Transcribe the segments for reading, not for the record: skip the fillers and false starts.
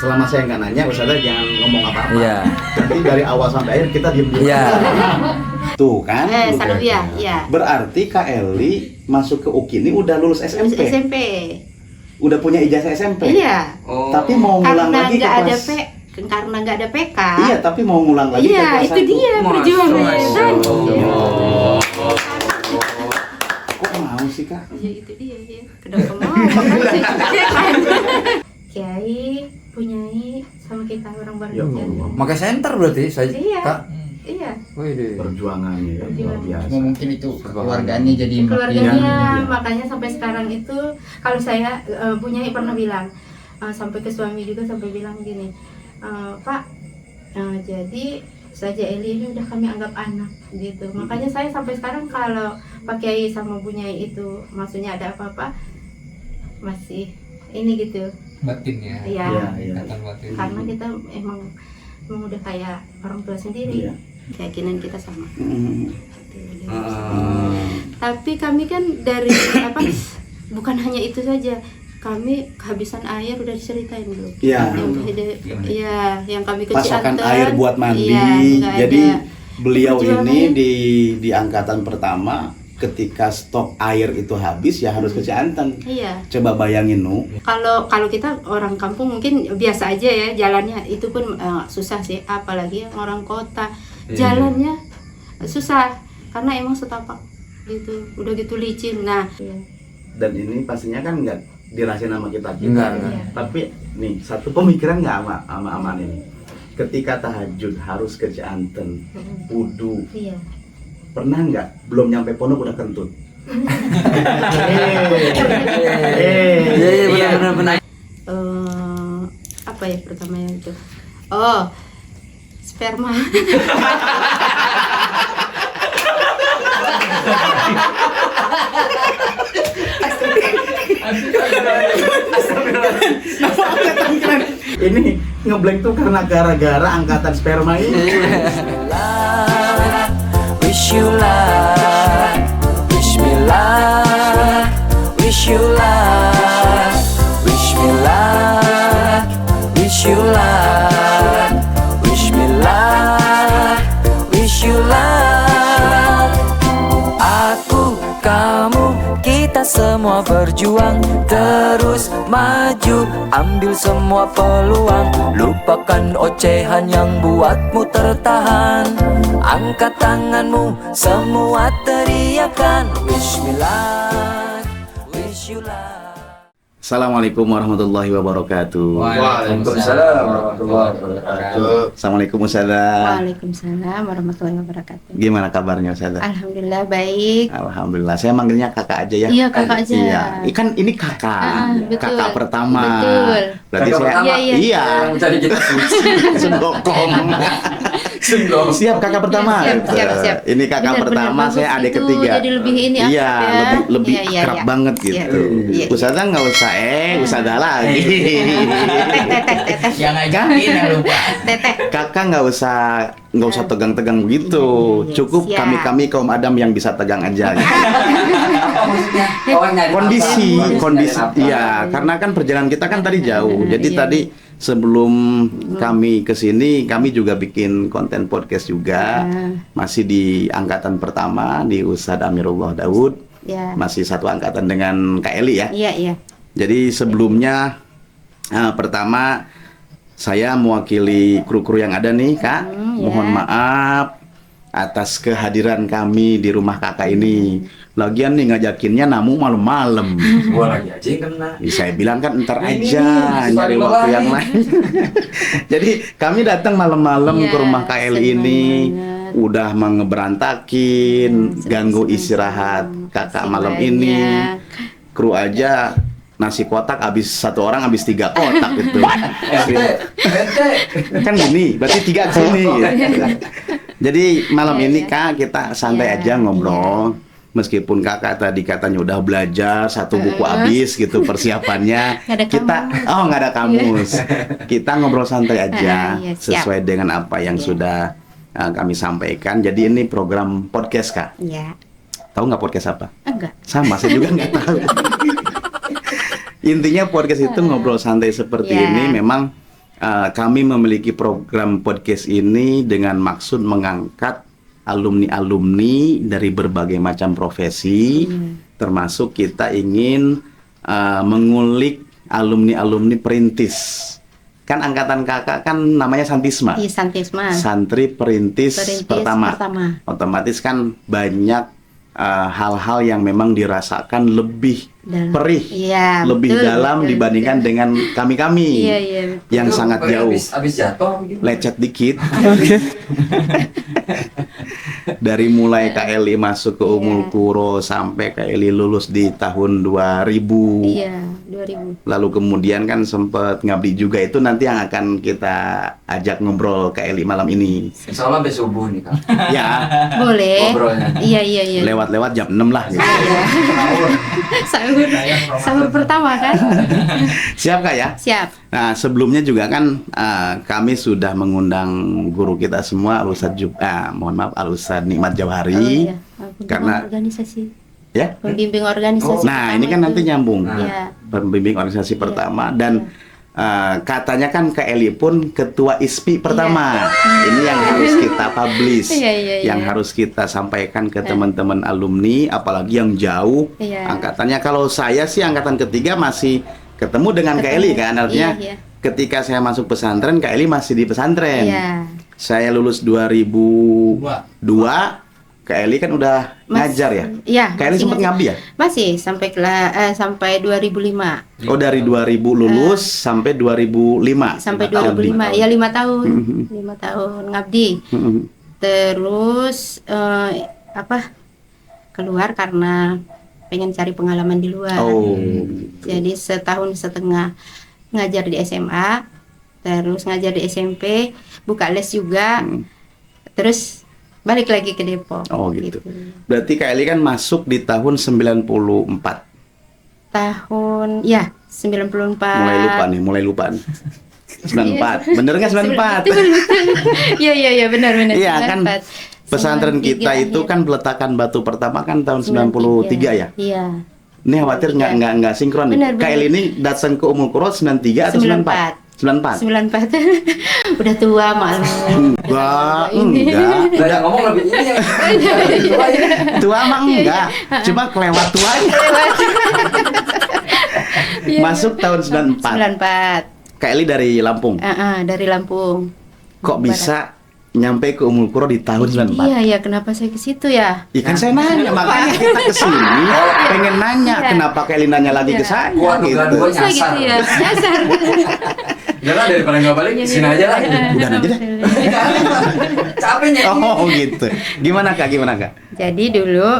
selama saya nggak nanya, Ustazah jangan ngomong apa-apa. Iya. Nanti dari awal sampai akhir kita diem. Iya. Tuh kan? Salam ya. Berarti Kak Eli masuk ke UKI ini udah lulus SMP. Lulus SMP. Udah punya ijazah SMP. Iya. Tapi mau ngulang lagi ke kelas. Karena nggak ada PK. Iya, tapi mau ngulang lagi ke iya, kelas 1. itu dia perjuangannya. Kok mau sih Kak? Ya itu dia ya. Kenapa mau? Kiai, punyai sama kita orang baru. Ya Allah. Maka center berarti saya Iya. Kak. Iya. Wih, Perjuangannya ya, luar biasa. Mungkin itu keluarganya jadi Keluarganya, Iya. makanya sampai sekarang itu kalau saya punyai pernah bilang sampai ke suami juga sampai bilang gini, Pak, jadi saja Eli ini udah kami anggap anak gitu. Makanya saya sampai sekarang kalau Pak Kiai sama Bunyai itu maksudnya ada apa-apa masih ini gitu. Batin ya. Iya. Ikatan batin. Karena kita emang udah kayak orang tua sendiri. Iya. Keyakinan kita sama. Hmm. Tapi kami kan dari bukan hanya itu saja. Kami kehabisan air udah diceritain dulu. Iya. Yang kami ke Pasokan Cianten, air buat mandi. nggak Jadi ada. beliau Perjuangannya. ini di angkatan pertama ketika stok air itu habis ya harus ke Cianten. Iya. Coba bayangin Kalau kita orang kampung mungkin biasa aja ya jalannya, itu pun susah sih, apalagi yang orang kota jalannya susah karena emang setapak gitu, udah gitu licin. Nah, Dan ini pastinya kan nggak dirasain sama kita. Enggak. Tapi nih satu pemikiran nggak sama Aman ini. Ketika tahajud harus ke Cianten, wudu. iya. Pernah nggak belum nyampe pondok udah kentut? Iya, benar. Apa ya pertama yang itu? Oh, sperma. Ini ngeblank tuh karena gara-gara angkatan sperma ini. Wish you luck. Bismillah. Wish you luck. Wish me luck. Wish you luck. Wish me luck. Wish you luck. Aku, kamu, kita semua berjuang terus maju, ambil semua peluang, lupakan ocehan yang buatmu tertahan. Angkat tanganmu, semua teriakan, wish me luck, wish you luck. Assalamualaikum warahmatullahi wabarakatuh. Waalaikumsalam warahmatullahi wabarakatuh. Assalamualaikum Ustazah. Waalaikumsalam warahmatullahi wabarakatuh. Gimana kabarnya Ustazah? Alhamdulillah baik. Alhamdulillah. Saya manggilnya kakak aja ya. Iya, kakak aja. Iya. Ikan ini kakak. Betul. Kakak pertama. Betul. Berarti Kakak saya pertama. Iya. Jadi kita switch. Sendokong. Siap kakak pertama. Siap. Ini kakak Benar, pertama, bagus saya adik itu, ketiga. jadi lebih ini Iya, akrab ya. lebih Iya, akrab iya. banget gitu. Iya. Ustazah nggak usah Ustazah lagi. Teteh. Yang ngajakin yang lupa. Teteh. Kakak nggak usah tegang-tegang begitu. Cukup Siap. kami kaum Adam yang bisa tegang aja. Gitu. Apa maksudnya? Oh, nyari kondisi apa? iya, karena kan perjalanan kita kan tadi jauh. Jadi Iya. tadi sebelum kami ke sini kami juga bikin konten podcast juga. Masih di angkatan pertama di Ustadz Amirullah Daud. Ya. Masih satu angkatan dengan Kak Eli ya. Iya. Jadi sebelumnya pertama saya mewakili kru-kru yang ada nih Kak. Mohon maaf atas kehadiran kami di rumah kakak ini. Lagian nih ngajakinnya namu malam-malam. Gua lagi aja yang kena. Saya bilang kan ntar Ini, aja nyari sorry, waktu Bang. yang lain. Jadi kami datang malam-malam Iya, ke rumah Kak Eli senang ini. banget. Udah mengeberantakin, ganggu senang. istirahat kakak Makasih malam banyak. ini. Kru aja nasi kotak habis satu orang habis 3 kotak gitu. Ente. Kan gini, berarti 3 kesini gitu. Jadi malam Iya, ini iya. Kak kita santai Iya, aja ngobrol. Meskipun kakak tadi katanya udah belajar 1 buku habis gitu persiapannya, Nggak ada kita nggak ada kamus. Kita ngobrol santai aja Iya, siap. sesuai dengan apa yang Iya. sudah kami sampaikan. Jadi ini program podcast Kak. Iya. Tahu nggak podcast apa? Enggak. Sama, saya juga nggak tahu. Intinya podcast itu ngobrol santai seperti Iya. ini memang kami memiliki program podcast ini dengan maksud mengangkat alumni-alumni dari berbagai macam profesi, termasuk kita ingin mengulik alumni-alumni perintis. Kan angkatan kakak kan namanya Santisma, Di Santisma. Santri Perintis, pertama. Otomatis kan banyak hal-hal yang memang dirasakan lebih perih, Iya, lebih betul, dalam betul, dibandingkan betul. dengan kami-kami Iya, iya. yang Itu sangat pokoknya jauh. Abis jatuh gitu. Lecet dikit. Dari mulai Kak Eli masuk ke Umul Quro sampai Kak Eli lulus di tahun 2000. Iya, 2000. Lalu kemudian kan sempat ngabdi juga, itu nanti yang akan kita ajak ngobrol Kak Eli malam ini. Insya Allah sampai subuh nih Kak. Ya, Boleh. Ngobrolnya. Iya, iya, iya. lewat-lewat jam 6 lah gitu. Sahur, sahur pertama kan? Siap Kak ya? Siap. Nah, sebelumnya juga kan kami sudah mengundang guru kita semua, Al-Ustadz Nikmat Jauhari. Oh, iya. Karena- organisasi. Ya. Pembimbing organisasi. Nah, ini pertama kan itu. nanti nyambung. Iya. Pembimbing organisasi Iya, pertama dan katanya kan Kak Eli pun ketua ISPI pertama. Ini yang harus kita publish. Iya, iya, iya. Yang harus kita sampaikan ke teman-teman alumni, apalagi yang jauh. Iya. Angkatannya kalau saya sih angkatan ketiga masih ketemu dengan Kak Eli kan, artinya Iya, iya. ketika saya masuk pesantren, Kak Eli masih di pesantren. Iya. Saya lulus 2002, Kak Eli kan udah ngajar ya? Iya. Kak Eli masih sempat ngajar. ngabdi ya? Masih sampai 2005. Oh, dari 2000 lulus sampai 2005. Sampai 5 tahun. 2005. Ya 5 tahun. 5 tahun ngabdi. Mhm. Terus keluar karena pengen cari pengalaman di luar. Oh. Jadi setahun setengah ngajar di SMA, terus ngajar di SMP, buka les juga, terus balik lagi ke Depok. Oh gitu. Berarti Kak Eli kan masuk di tahun 94. Tahun ya 94. Mulai lupa nih. 94. Bener nggak 94? Iya iya benar. Iya kan 94. pesantren 93 kita itu akhir. kan peletakan batu pertama kan tahun 93 ya. Iya. Ini khawatir nggak sinkron nih. Benar, Kak benar. Eli ini datang ke Umul Quro 93 atau 94? 94. 94. Udah tua malu. Enggak. Lah yang ngomong lebih ini yang Tua mah enggak. Cuma kelewat tuanya. Iya. Masuk tahun 94. 94. Kak Eli dari Lampung. Dari Lampung. Kok bisa nyampe ke Umul Quro di tahun 94? Iya, kenapa saya ke situ ya? Ikan saya nanya, makanya kita kesini pengen nanya Iya. kenapa Kak Eli nanya lagi ke saya Wah, gitu. dua-dua Saya nyasar. gitu ya. Nyasar. Jangan daripada nggak balik sini aja lah. Udah aja deh. Capek nyanyi. Oh gitu. Gimana Kak? Jadi dulu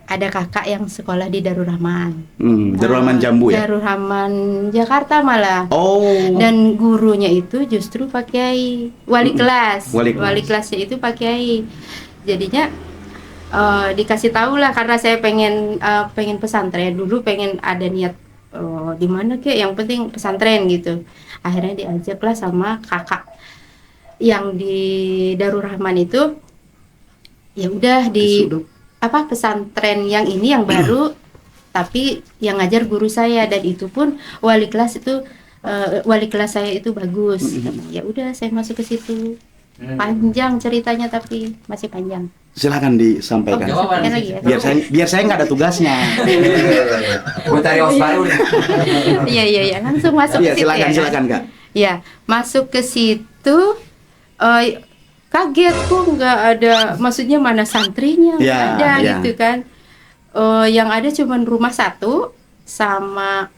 ada kakak yang sekolah di Darul Rahman. Darul Rahman Jambu ya? Darul Rahman Jakarta malah. Oh. Dan gurunya itu justru Pak Kiai, wali kelas. Wali kelas. Wali kelasnya itu Pak Kiai. Jadinya dikasih tahu lah karena saya pengen pesantren dulu, pengen ada niat di mana kek, yang penting pesantren gitu. Akhirnya diajaklah sama kakak yang di Darul Rahman itu. Ya udah di pesantren yang ini yang baru tapi yang ngajar guru saya, dan itu pun wali kelas itu wali kelas saya itu bagus. Ya udah saya masuk ke situ. Panjang ceritanya tapi masih panjang. Silakan disampaikan. Sekali lagi ya. Biar saya nggak ada tugasnya. Gue cari host baru nih. Iya langsung masuk Iya, ke situ ya. silakan Kak. Ya, masuk ke situ kaget kok nggak ada, maksudnya mana santrinya nggak Ya, ada ya. gitu kan. Yang ada cuman rumah satu sama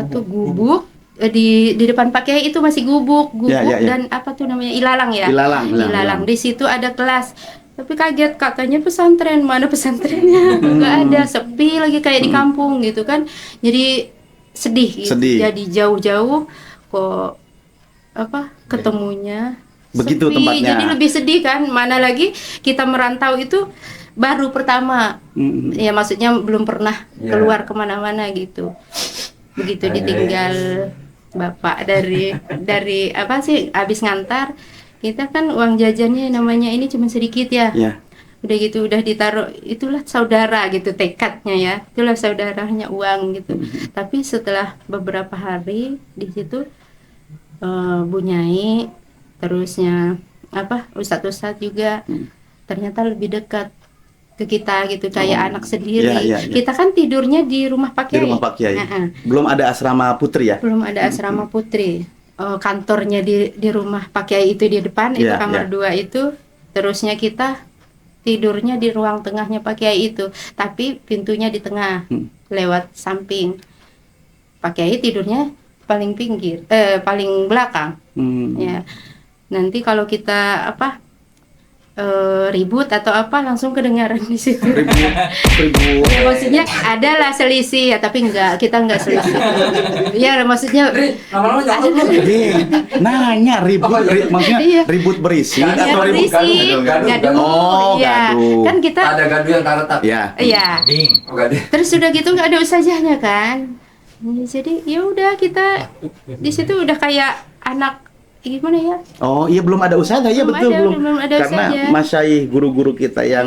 gubuk. Di depan Pak Kiai itu masih gubuk Ya. dan apa tuh namanya, ilalang ya. Ilalang. Di situ ada kelas. Tapi kaget, katanya pesantren, mana pesantrennya? Nggak ada, sepi lagi kayak di kampung gitu kan. Jadi sedih gitu. Sedih. Jadi jauh-jauh kok ketemunya Begitu sepi. tempatnya. Jadi lebih sedih kan. Mana lagi kita merantau itu baru pertama. Ya maksudnya belum pernah keluar kemana-mana gitu. Begitu ditinggal bapak dari habis ngantar, kita kan uang jajannya namanya ini cuma sedikit ya. Ya. Udah gitu udah ditaruh, itulah saudara gitu tekadnya ya, itulah saudaranya uang gitu. Tapi setelah beberapa hari di situ Bu Nyai, terusnya ustadz-ustadz juga ternyata lebih dekat ke kita gitu, kayak anak sendiri. Iya. Kita kan tidurnya di rumah Pak Di Kiai. rumah Pak Kiai. Heeh. Belum ada asrama putri ya? Belum ada asrama putri. Kantornya di rumah Pak Kiai itu di depan, itu Iya, kamar iya. 2 itu. Terusnya kita tidurnya di ruang tengahnya Pak Kiai itu, tapi pintunya di tengah, lewat samping. Pak Kiai tidurnya paling pinggir, paling belakang. Ya. Nanti kalau kita ribut atau apa langsung kedengaran di situ. Ribut. Ya, maksudnya adalah selisih ya, tapi kita enggak selisih. Ya maksudnya Dri, lama-lama nyokap lu. Nanya ribut, maksudnya Iya. ribut berisik Gaduh, atau ribut berisik, gaduh. Oh, Iya. gaduh. Kan kita Ada gaduh yang tak retak. Ya. iya. Oh, gaduh. Terus udah gitu nggak ada ustazahnya kan. Ya, jadi ya udah kita di situ udah kayak anak gimana ya? Oh iya, belum ada usaha ya, Belum betul ada, belum. belum ada Karena usaha. masyaih guru-guru kita yang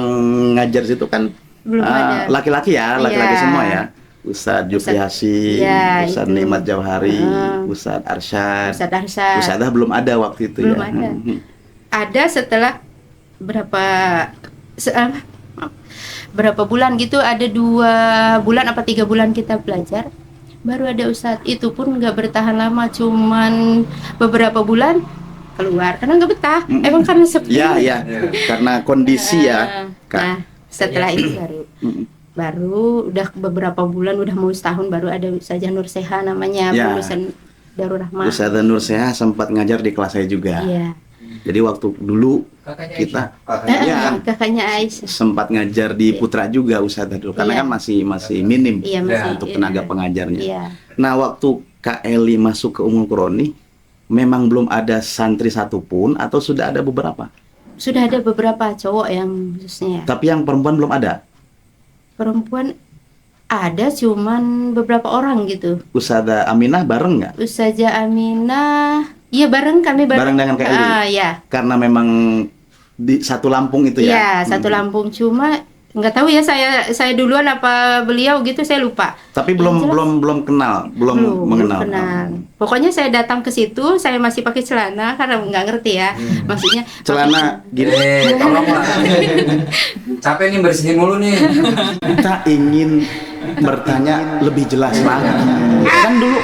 ngajar situ kan Belum ada. laki-laki ya, laki-laki Iya. semua ya. Ustadz Jufri Hasim, Iya, Ustadz itu. Nikmat Jauhari, Ustadz Arsyad. Ustadz Arsyad. Ustadzah belum ada waktu itu Belum ya. ada. Ada setelah berapa bulan gitu, ada 2 bulan apa 3 bulan kita belajar, baru ada ustadz. Itu pun nggak bertahan lama, cuman beberapa bulan keluar karena nggak betah. Emang karena sepi. Iya, iya. Karena kondisi ya, Kak. Nah, setelah itu baru udah beberapa bulan, udah mau setahun, baru ada Ustazah Nur Seha namanya, Ya. lulusan Darul Rahmah. Ustadzah Nur Seha sempat ngajar di kelas saya juga. Iya. Jadi waktu dulu Kakaknya kita Iya. ya Kakaknya Aisyah. sempat ngajar di Putra juga Ustadzah dulu, karena Iya. kan masih minim Iya, masih untuk tenaga pengajarnya. Iya. Nah, waktu Kak Eli masuk ke Ummul Quroni, memang belum ada santri satupun atau sudah ada beberapa? Sudah ada beberapa cowok yang khususnya. Tapi yang perempuan belum ada. Perempuan ada, cuman beberapa orang gitu. Ustazah Aminah bareng nggak? Ustazah Aminah, iya bareng, kami Bareng dengan Kak Eli? Ya. Karena memang di satu Lampung itu ya? Iya, satu Lampung, cuma nggak tahu ya saya duluan apa beliau gitu, saya lupa. Tapi Yang jelas- belum kenal, belum mengenal. kenal. Pokoknya saya datang ke situ, saya masih pakai celana karena nggak ngerti ya. Maksudnya Celana gini. Tolong lah. Capek nih bersihin mulu nih. Kita ingin bertanya lebih jelas lagi. Kan dulu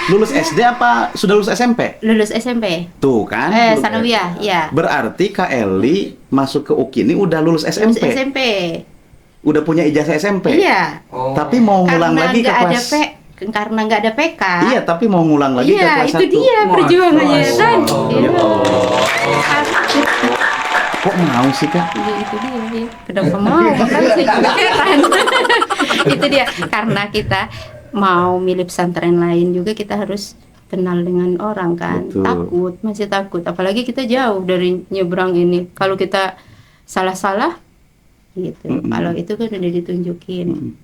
lulus SD apa sudah lulus SMP? lulus SMP. Tuh kan. Sanawiyah, ya. Berarti Kak Eli masuk ke UKI ini udah lulus Lulus SMP. SMP. Udah punya ijazah SMP. Iya. Oh. Tapi mau ngulang lagi ke nggak ada kelas. karena nggak ada PK. Iya, tapi mau ngulang lagi ke Iya, kelas itu 1. dia perjuangannya Masya kan. Allah. Iya. Kok mau sih, Kak? Iya, itu dia. Iya. Kenapa mau? Kan saya juga heran. Itu dia. Karena kita mau milih pesantren lain juga, kita harus kenal dengan orang kan. Betul. Masih takut. Apalagi kita jauh dari nyebrang ini. Kalau kita salah-salah gitu. Kalau itu kan udah ditunjukin.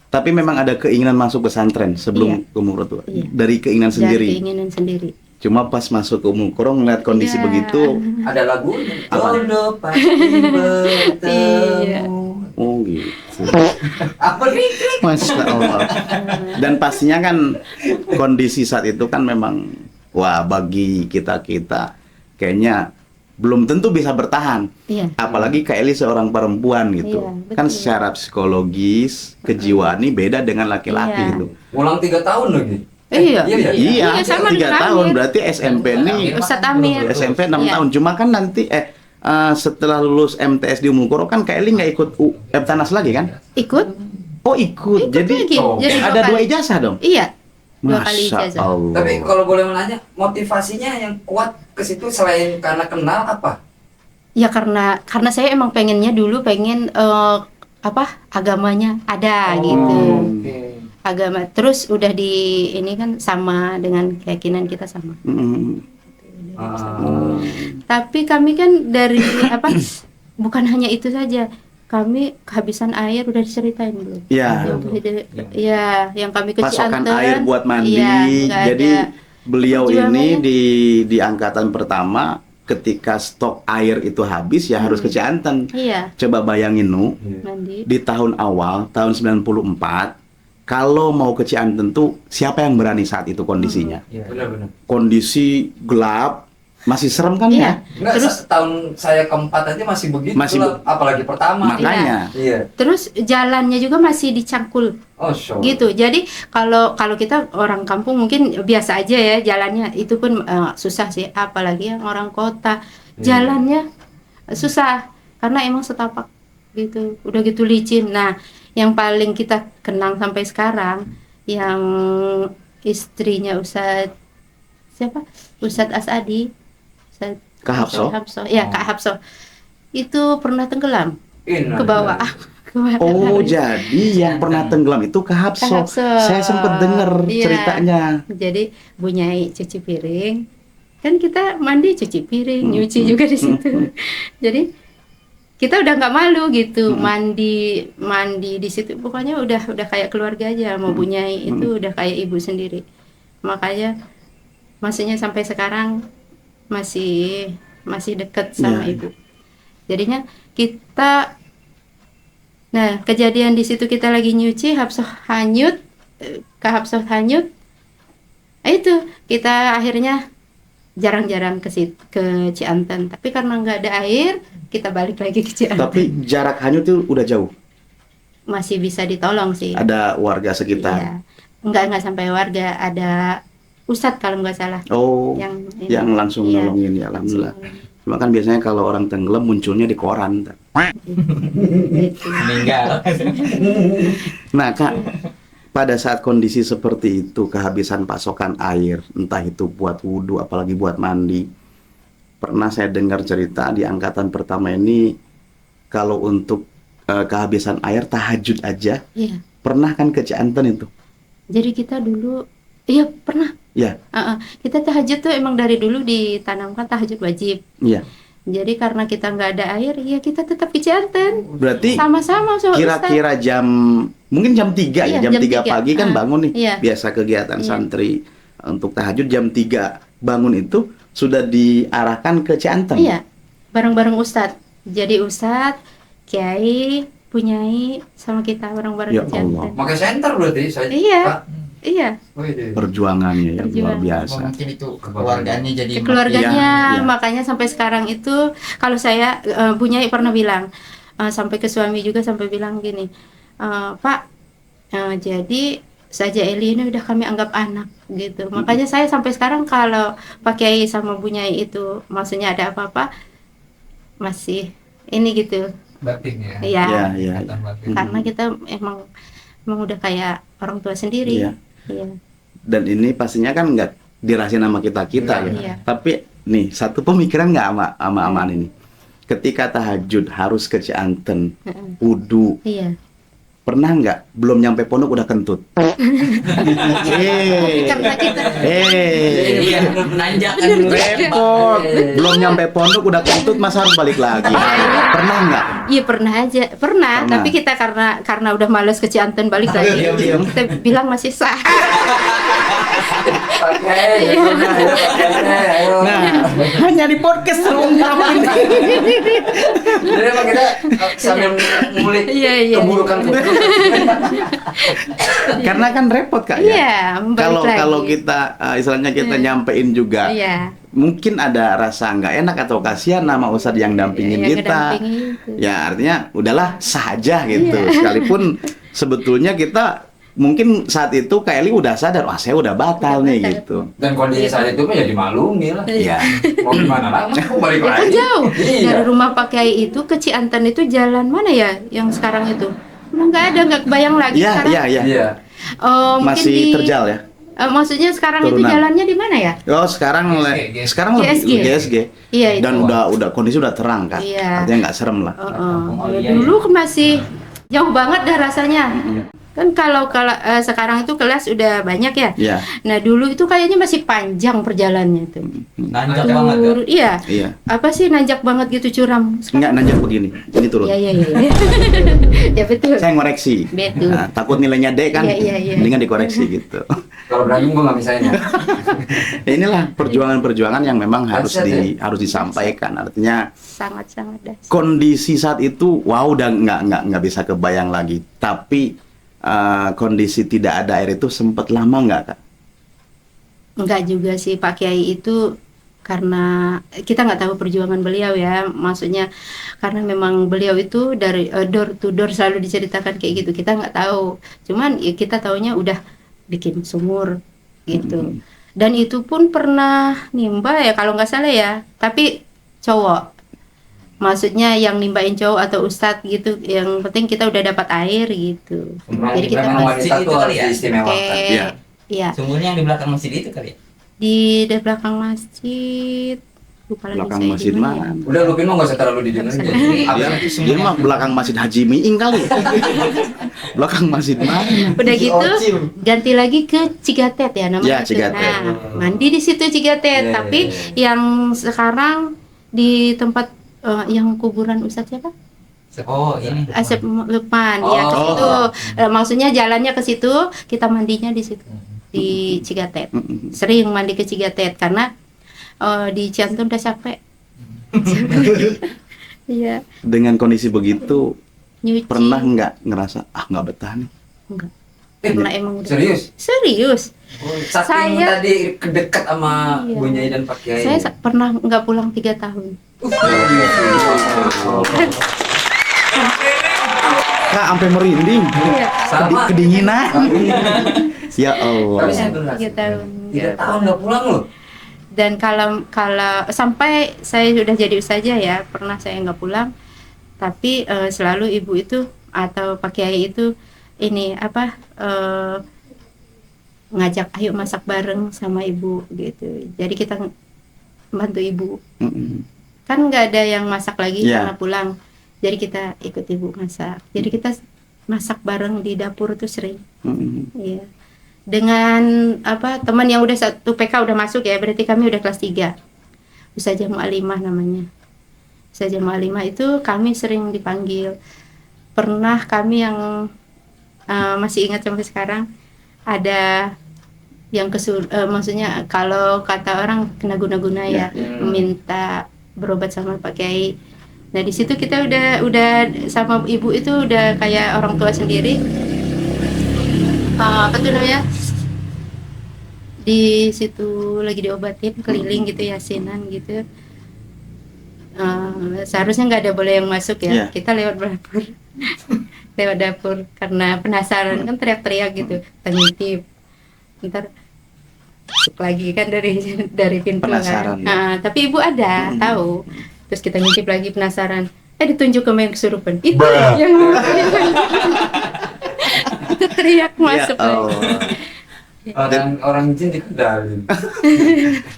Tapi memang ada keinginan masuk pesantren sebelum umur tua. Iya. Dari keinginan Dari sendiri. keinginan sendiri. Cuma pas masuk ke Ummul Qura ngeliat kondisi Iya. begitu, Ada lagunya. Apa? Jodoh pasti bertemu. oh gitu. Apa nih? Masya Allah. Dan pastinya kan kondisi saat itu kan memang wah, bagi kita kayaknya belum tentu bisa bertahan. Iya. Apalagi Kak Eli seorang perempuan gitu. Iya, betul. Kan secara psikologis, kejiwaan ini beda dengan laki-laki Iya. gitu. Ulang 3 tahun lagi. Iya. Iya, Iya, sama 3 dengan tahun Amir. berarti SMP nih. Ustadz Amir. SMP 6 Iya. tahun. Cuma kan nanti setelah lulus MTS di Ummul Qura kan Kak Eli nggak ikut Eptanas lagi kan? Ikut? Oh ikut. Jadi lagi. Jadi ada 2 kali. ijazah dong. Iya. 2 kali Masya ijazah. Allah. Tapi kalau boleh menanya, motivasinya yang kuat ke situ selain karena kenal apa? Ya karena saya emang pengennya dulu pengen agamanya ada gitu. Agama terus udah di ini kan sama dengan keyakinan kita sama. Tapi kami kan dari bukan hanya itu saja. Kami kehabisan air udah diceritain belum? Iya. Yang kami ke Pasokan Cianten, air buat mandi. iya, nggak Jadi ada. beliau ini Perjuangannya. di angkatan pertama ketika stok air itu habis ya harus ke Cianten. Iya, Coba bayangin Nu, mandi. di tahun awal tahun 94 kalau mau ke Cianten tuh siapa yang berani saat itu kondisinya? Benar-benar. Kondisi gelap, masih serem kan Iya. ya? Enggak, tahun saya keempat aja masih begitu Masih lah, apalagi pertama. Makanya. Iya. Terus jalannya juga masih dicangkul Oh, show. gitu. Jadi kalau kita orang kampung mungkin biasa aja ya jalannya, itu pun susah sih, apalagi yang orang kota. Jalannya susah karena emang setapak gitu. Udah gitu licin. Nah, yang paling kita kenang sampai sekarang yang istrinya Ustadz siapa? Ustadz Asadi. Kak Hapso? Ya, Kak Hapso. Itu pernah tenggelam ke bawah. Oh, jadi yang pernah tenggelam itu Kak Hapso. Kak Hapso. Saya sempat dengar Iya. ceritanya. Jadi Bu Nyai cuci piring, kan kita mandi cuci piring, nyuci juga di situ. Jadi kita udah nggak malu gitu, mandi di situ. Pokoknya udah kayak keluarga aja. Mau Bu Nyai itu udah kayak ibu sendiri. Makanya maksudnya sampai sekarang masih dekat sama Iya. ibu. Jadinya kita, nah kejadian di situ kita lagi nyuci, Hapsoh hanyut, Kak Hapsoh hanyut. Itu kita akhirnya jarang-jarang ke Cianten. Tapi karena nggak ada air, kita balik lagi ke Cianten. Tapi jarak hanyut itu udah jauh. Masih bisa ditolong sih. Ada warga sekitar. Iya. Enggak sampai warga, ada Ustadz kalau nggak salah. Oh, yang langsung iya. nolongin ya, alhamdulillah. Cuma kan biasanya kalau orang tenggelam munculnya di koran. Gitu. Meninggal. Nah, Kak, pada saat kondisi seperti itu, kehabisan pasokan air, entah itu buat wudhu, apalagi buat mandi. Pernah saya dengar cerita di angkatan pertama ini, kalau untuk kehabisan air tahajud aja, Iya. pernah kan ke Cianten itu? Jadi kita dulu, iya pernah. Ya, Kita tahajud tuh emang dari dulu ditanamkan tahajud wajib. iya. Jadi karena kita nggak ada air, ya kita tetap ke Cianten. Berarti Sama-sama sama kira-kira mungkin jam 3 ya, Iya, jam jam 3 3. pagi kan bangun nih. Iya. Biasa kegiatan Iya. santri untuk tahajud jam 3 bangun itu sudah diarahkan ke Cianten. Iya, bareng-bareng Ustadz. Jadi Ustadz, Kiai, Punyai, sama kita bareng-bareng Ya ke Cianten. Allah. Pakai senter berarti saya. Iya. Pak. Iya, Wih, Perjuangannya ya luar Perjuangan. biasa. Mungkin itu keluarganya jadi keluarganya, Iya, iya. makanya sampai sekarang itu kalau saya Punyai pernah bilang sampai ke suami juga sampai bilang gini, Pak, jadi saja Eli ini udah kami anggap anak gitu. Makanya saya sampai sekarang kalau Pak Kiai sama Punyai itu maksudnya ada apa-apa masih ini gitu. batin ya. Iya. Iya, iya. Ikatan batin. Karena kita emang udah kayak orang tua sendiri. Iya. Iya. Dan ini pastinya kan nggak dirasain sama kita ya. Iya. Tapi nih satu pemikiran nggak sama Aman ini. Ketika tahajud harus ke Cianten, wudhu. Iya. Pernah nggak belum nyampe pondok udah kentut? Karena kita Iya, Nanjakan Repot. Belum nyampe pondok udah kentut, masa harus balik lagi? Pernah nggak? Iya pernah aja, pernah. Pernah. Tapi kita karena udah males ke Cianten balik lagi, Diam-diam. kita bilang masih sah. pakai. Ya, pakai. Ayo. Nah, hanya di podcast terungkap ini. Jadi emang kita sambil ngulik Iya, iya. keburukan. Karena kan repot Kak ya. Iya, balik lagi. Kalau kita istilahnya kita nyampein juga, Iya. mungkin ada rasa nggak enak atau kasihan nama ustadz yang dampingin Yang kita. ngedampingin itu. Ya artinya udahlah sah aja gitu. Iya. Sekalipun sebetulnya kita mungkin saat itu Kak Eli udah sadar, wah saya udah batal Udah nih batal. gitu. Dan kondisi saat itu mah ya dimaklumi lah. Iya. Mau gimana lagi? Aku balik Ya kan lagi. jauh. Iya. Dari rumah Pak Kiai itu ke Cianten itu jalan mana ya yang sekarang itu? Udah nggak kebayang lagi Iya, sekarang. iya, iya. Iya. Mungkin Masih di- terjal ya. maksudnya sekarang itu Turunan. jalannya di mana ya? Oh, sekarang GSG. sekarang GSG. lebih GSG. Iya itu. Dan udah kondisi udah terang kan. Iya. Artinya nggak serem lah. Oh, iya, Dulu masih jauh banget dah rasanya. Kan kalau sekarang itu kelas udah banyak ya. Iya. Nah dulu itu kayaknya masih panjang perjalanannya itu. Nanjak banget ya. Iya. Iya. Apa sih nanjak banget gitu curam. Nggak nanjak begini. Ini turun. Iya. Ya betul. Saya ngoreksi. Betul. Nah, takut nilainya D kan. Iya. Mendingan dikoreksi gitu. Kalau berantem gue nggak misahin ya. Ya, inilah perjuangan-perjuangan yang memang harus Harus harus disampaikan. Artinya Sangat-sangat dahsyat. kondisi saat itu wow udah nggak bisa kebayang lagi. Tapi kondisi tidak ada air itu sempat lama nggak, Kak? Enggak juga sih Pak Kiai, itu karena kita nggak tahu perjuangan beliau ya, maksudnya karena memang beliau itu dari door to door selalu diceritakan kayak gitu, kita nggak tahu, cuman ya kita taunya udah bikin sumur gitu. Dan itu pun pernah nimba ya kalau nggak salah ya, tapi cowok, maksudnya yang nimbain cowok atau ustadz gitu, yang penting kita udah dapat air gitu. Jadi kita memang masih wanita itu tuh harus kali ya? diistimewakan. Iya. Iya, Sumurnya yang di belakang masjid itu kali ya? di belakang masjid, lupa lagi Belakang saya masjid di mana ya. mana? Udah Lupin mah nggak usah terlalu didengerin. Nggak Jadi usah. apa Dia- itu Dia mah belakang Masjid Haji Miing kali. Belakang masjid mana? Udah gitu ganti lagi ke Cigatet ya namanya. Ya, itu. Cigatet. Nah, mandi di situ Cigatet, Iya, tapi iya, yang sekarang di tempat yang kuburan Ustadz siapa? Oh ini. Asep Lukman, ya ke Oh. situ. Maksudnya jalannya ke situ, kita mandinya di situ di Cigatet. Sering mandi ke Cigatet karena di Cianjur udah capek. Iya, Dengan kondisi begitu, nyuci. pernah nggak ngerasa nggak betah nih? Enggak. Pernah emang udah. Serius? Serius. Saking Saya- tadi kedekat sama Iya. Bu Nyai dan Pak Kiai. Saya pernah nggak pulang 3 tahun. Kak, sampai merinding. Iya. Sama. Kedinginan. Ya Allah. Tapi saya benar. 3 tahun. 3 tahun nggak pulang loh. Dan kalau sampai saya sudah jadi ustazah ya, pernah saya nggak pulang, tapi selalu ibu itu atau Pak Kiai itu ini apa ngajak ayo masak bareng sama ibu gitu. Jadi kita bantu ibu. Mm-mm. Kan nggak ada yang masak lagi Iya. karena pulang. Jadi kita ikut ibu masak. Jadi kita masak bareng di dapur tuh sering. Mm-mm. Iya. Dengan apa teman yang udah 1 PK udah masuk ya, berarti kami udah kelas 3. Ustazah Mu'alimah namanya. Ustazah Mu'alimah itu kami sering dipanggil. Pernah kami yang masih ingat sampai sekarang, ada yang maksudnya kalau kata orang kena guna-guna ya, minta berobat sama Pak Kiai. Nah di situ kita udah sama ibu itu udah kayak orang tua sendiri. Apa tuh namanya, di situ lagi diobatin keliling gitu, yasinan gitu. Seharusnya nggak ada boleh yang masuk ya. Iya. Kita lewat dapur lewat dapur karena penasaran kan, teriak-teriak gitu, kita ngintip, ntar masuk lagi kan dari pintu Penasaran, kan. ya. Tapi ibu ada tahu, terus kita ngintip lagi penasaran, ditunjuk ke yang kesurupan itu yang itu teriak masuk Ya lagi. Allah. Orang jin dikendalin.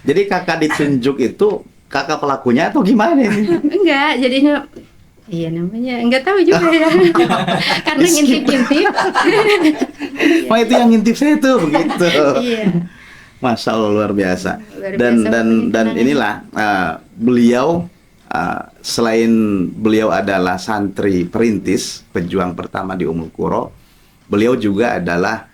Jadi kakak ditunjuk itu kakak pelakunya atau gimana ini? Enggak, jadinya iya namanya enggak tahu juga ya. Karena ngintip-ngintip. Oh itu yang ngintip saya tuh begitu. Iya. Masya Allah luar biasa. Luar Dan biasa, dan punya dan kenangan. inilah beliau selain beliau adalah santri perintis pejuang pertama di Ummul Qura, beliau juga adalah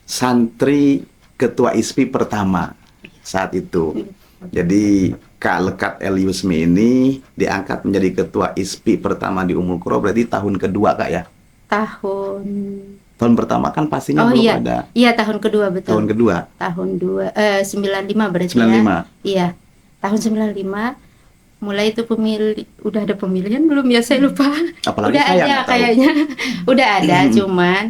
santri ketua ISPI pertama saat itu. Jadi Kak Lekat Eliusmi ini diangkat menjadi ketua ISPI pertama di Ummul Qura, berarti tahun kedua Kak ya? Tahun pertama kan pastinya Oh belum iya. ada. Iya, tahun kedua betul. Tahun kedua. Tahun 95 berarti 95. ya. Iya. Tahun 95 mulai itu udah ada pemilihan belum ya, saya lupa. Apalagi udah saya ada nggak tahu. kayaknya. Udah ada, cuman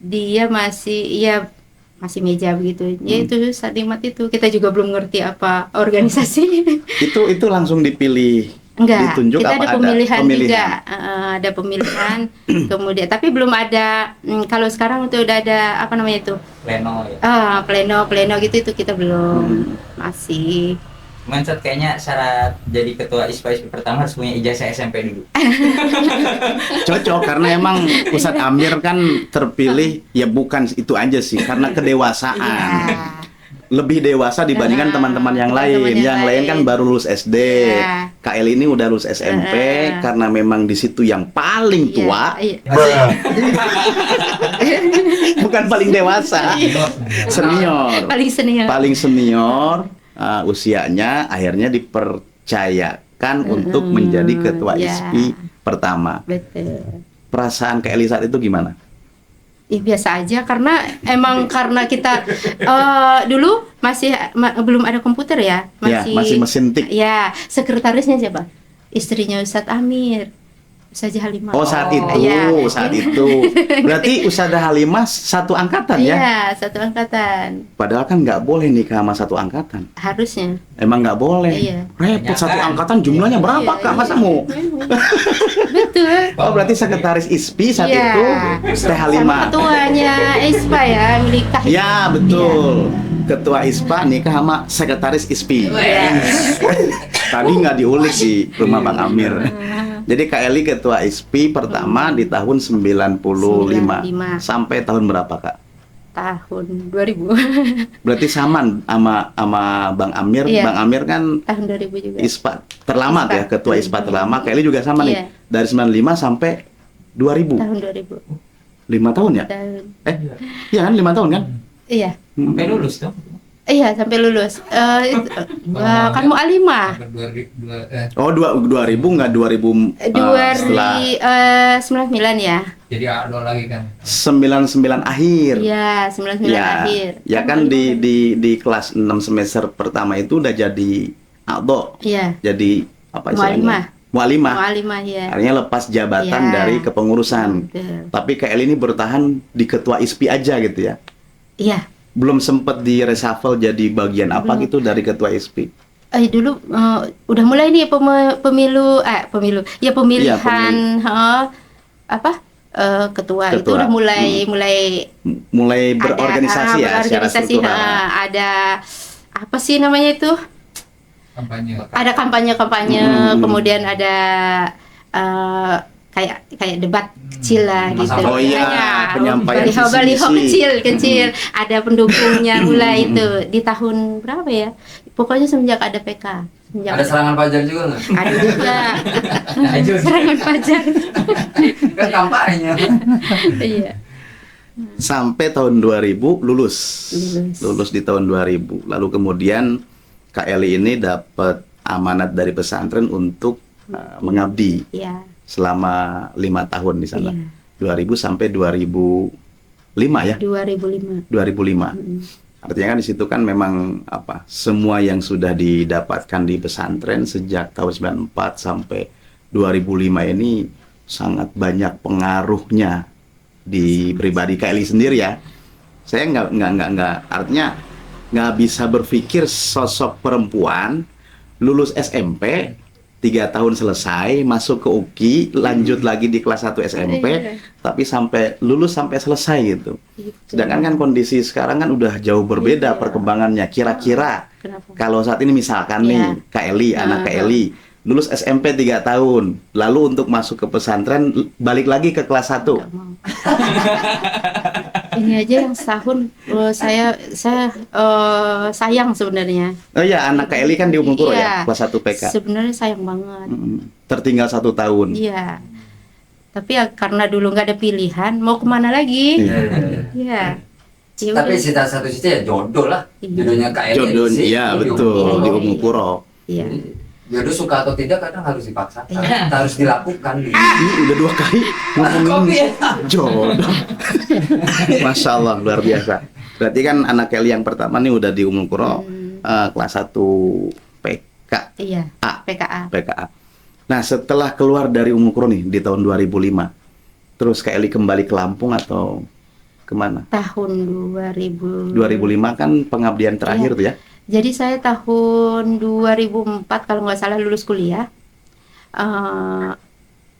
dia masih meja begitu. Ya itu Sadimat itu kita juga belum ngerti apa organisasi. Itu langsung dipilih. Enggak, Ditunjuk kita apa ada pemilihan, pemilihan? juga. Ada pemilihan. Kemudian tapi belum ada kalau sekarang itu udah ada apa namanya itu? Pleno ya. Pleno gitu, itu kita belum. Masih. Mindset kayaknya syarat jadi ketua ISPI pertama harus punya ijazah SMP dulu. Cocok karena emang Ustadz Amir kan terpilih ya bukan itu aja sih, karena kedewasaan. Iya. Lebih dewasa dibandingkan teman-teman yang lain. teman-teman yang Yang lain kan lain. baru lulus SD. Iya. KL ini udah lulus SMP karena memang di situ yang paling Iya, tua, iya. bukan paling dewasa. Senior. Paling senior. Paling senior usianya akhirnya dipercayakan untuk menjadi ketua ya. ISPI pertama. Betul. Perasaan Kak Eli saat itu gimana? biasa aja karena emang karena kita dulu masih belum ada komputer ya, Ya, masih mesin tik. Ya, sekretarisnya siapa? Istrinya Ustadz Amir, Ustazah Halimah. Oh, saat itu, Iya. saat itu. Berarti Ustazah Halimah satu angkatan ya? Iya, satu angkatan. Padahal kan nggak boleh nikah sama satu angkatan. Harusnya. Emang nggak boleh. Iya. Repot Banyak satu kan? angkatan jumlahnya berapa Iya, Kak? iya. Masa mau? Betul. Oh, berarti sekretaris ISPI saat Iya. itu Teh Sama Halimah. ketuanya ISPA ya, milik Kahitna. Ya, betul. Ketua ISPA nikah sama sekretaris ISPI. Tadi nggak diulik di rumah Bang Amir. Jadi Kak Eli ketua ISPI pertama di tahun 95. 95. Sampai tahun berapa Kak? Tahun 2000. Berarti sama sama Bang Amir. Iya. Bang Amir kan Tahun 2000 juga. ISPA terlama ISPA. ya, ketua ISPA terlama. Kak Eli juga sama nih. Iya. Dari 95 sampai 2000. Tahun 2000. 5 tahun ya? Tahun. Iya kan 5 tahun kan? Iya. Sampai lulus tuh. Iya, sampai lulus. Kan mu'alimah. Oh, 2000 nggak 2000 setelah 99 ya. Jadi Ado lagi kan. 99 akhir. Iya, 99 Ya, akhir. ya kan di kelas 6 semester pertama itu udah jadi Aldo. Iya. Jadi apa Mu'alimah. Mu'alimah. Mu'alimah ya. Artinya lepas jabatan Iya. dari kepengurusan. Betul. Tapi Kak Eli ini bertahan di ketua ISPI aja gitu ya. Iya. Belum sempet di reshuffle jadi bagian apa gitu dari ketua ISPI. Dulu udah mulai nih pemilu ya pemilihan ketua itu Ketua. udah mulai Mulai berorganisasi ya secara berorganisasi, struktural. ada apa sih namanya itu, Kampanye. ada kampanye kemudian ada kayak debat kecil lah gitu. Oh iya, penyampaian visi baliho misi. kecil ada pendukungnya mulai itu di tahun berapa ya, pokoknya semenjak ada PK. Ada serangan fajar juga nggak? Ada juga serangan fajar. Kan kampanye. Iya. Sampai tahun 2000 lulus. Lulus. Di tahun 2000. Lalu kemudian Kak Eli ini dapat amanat dari pesantren untuk mengabdi Iya. selama 5 tahun di sana. Iya. 2000 sampai 2005 ya. 2005. 2005. Artinya kan di situ kan memang semua yang sudah didapatkan di pesantren sejak tahun 94 sampai 2005 ini sangat banyak pengaruhnya di pribadi Kak Eli sendiri ya. Saya nggak artinya nggak bisa berpikir sosok perempuan lulus SMP 3 tahun selesai, masuk ke UKI, lanjut lagi di kelas 1 SMP, Iya. tapi sampai lulus sampai selesai gitu. Gitu. Sedangkan kan kondisi sekarang kan udah jauh berbeda Iya. perkembangannya. Kira-kira Kenapa? kalau saat ini misalkan nih Iya. Kak Eli, anak Kak Eli, lulus SMP 3 tahun, lalu untuk masuk ke pesantren balik lagi ke kelas 1. Nggak mau. Ini aja yang setahun saya sayang sebenarnya. Oh iya, anak Kak Eli kan di Umul Qura ya, Iya. kelas 1 PK. Sebenarnya sayang banget. Tertinggal 1 tahun. Iya. Tapi ya karena dulu nggak ada pilihan, mau kemana lagi? Iya. Ya Tapi udah. satu sisi ya jodoh lah. Iya. Jodohnya Kak Eli Jodoh, sih. iya Di betul, Iya, di iya, Umul iya. Qura. Iya. Jodoh suka atau tidak kadang harus dipaksakan. Harus dilakukan. Ini udah 2 kali ngomongin Kopi ya? jodoh. Masya Allah, luar biasa. Berarti kan anak Kelly yang pertama nih udah di Umul Qura, kelas 1 PK. Iya. A. PKA. PKA. Nah, setelah keluar dari Umul Qura nih di tahun 2005, terus Kak Eli kembali ke Lampung atau kemana? Tahun 2000. 2005 kan pengabdian terakhir Iya. tuh ya? Jadi saya tahun 2004 kalau nggak salah lulus kuliah,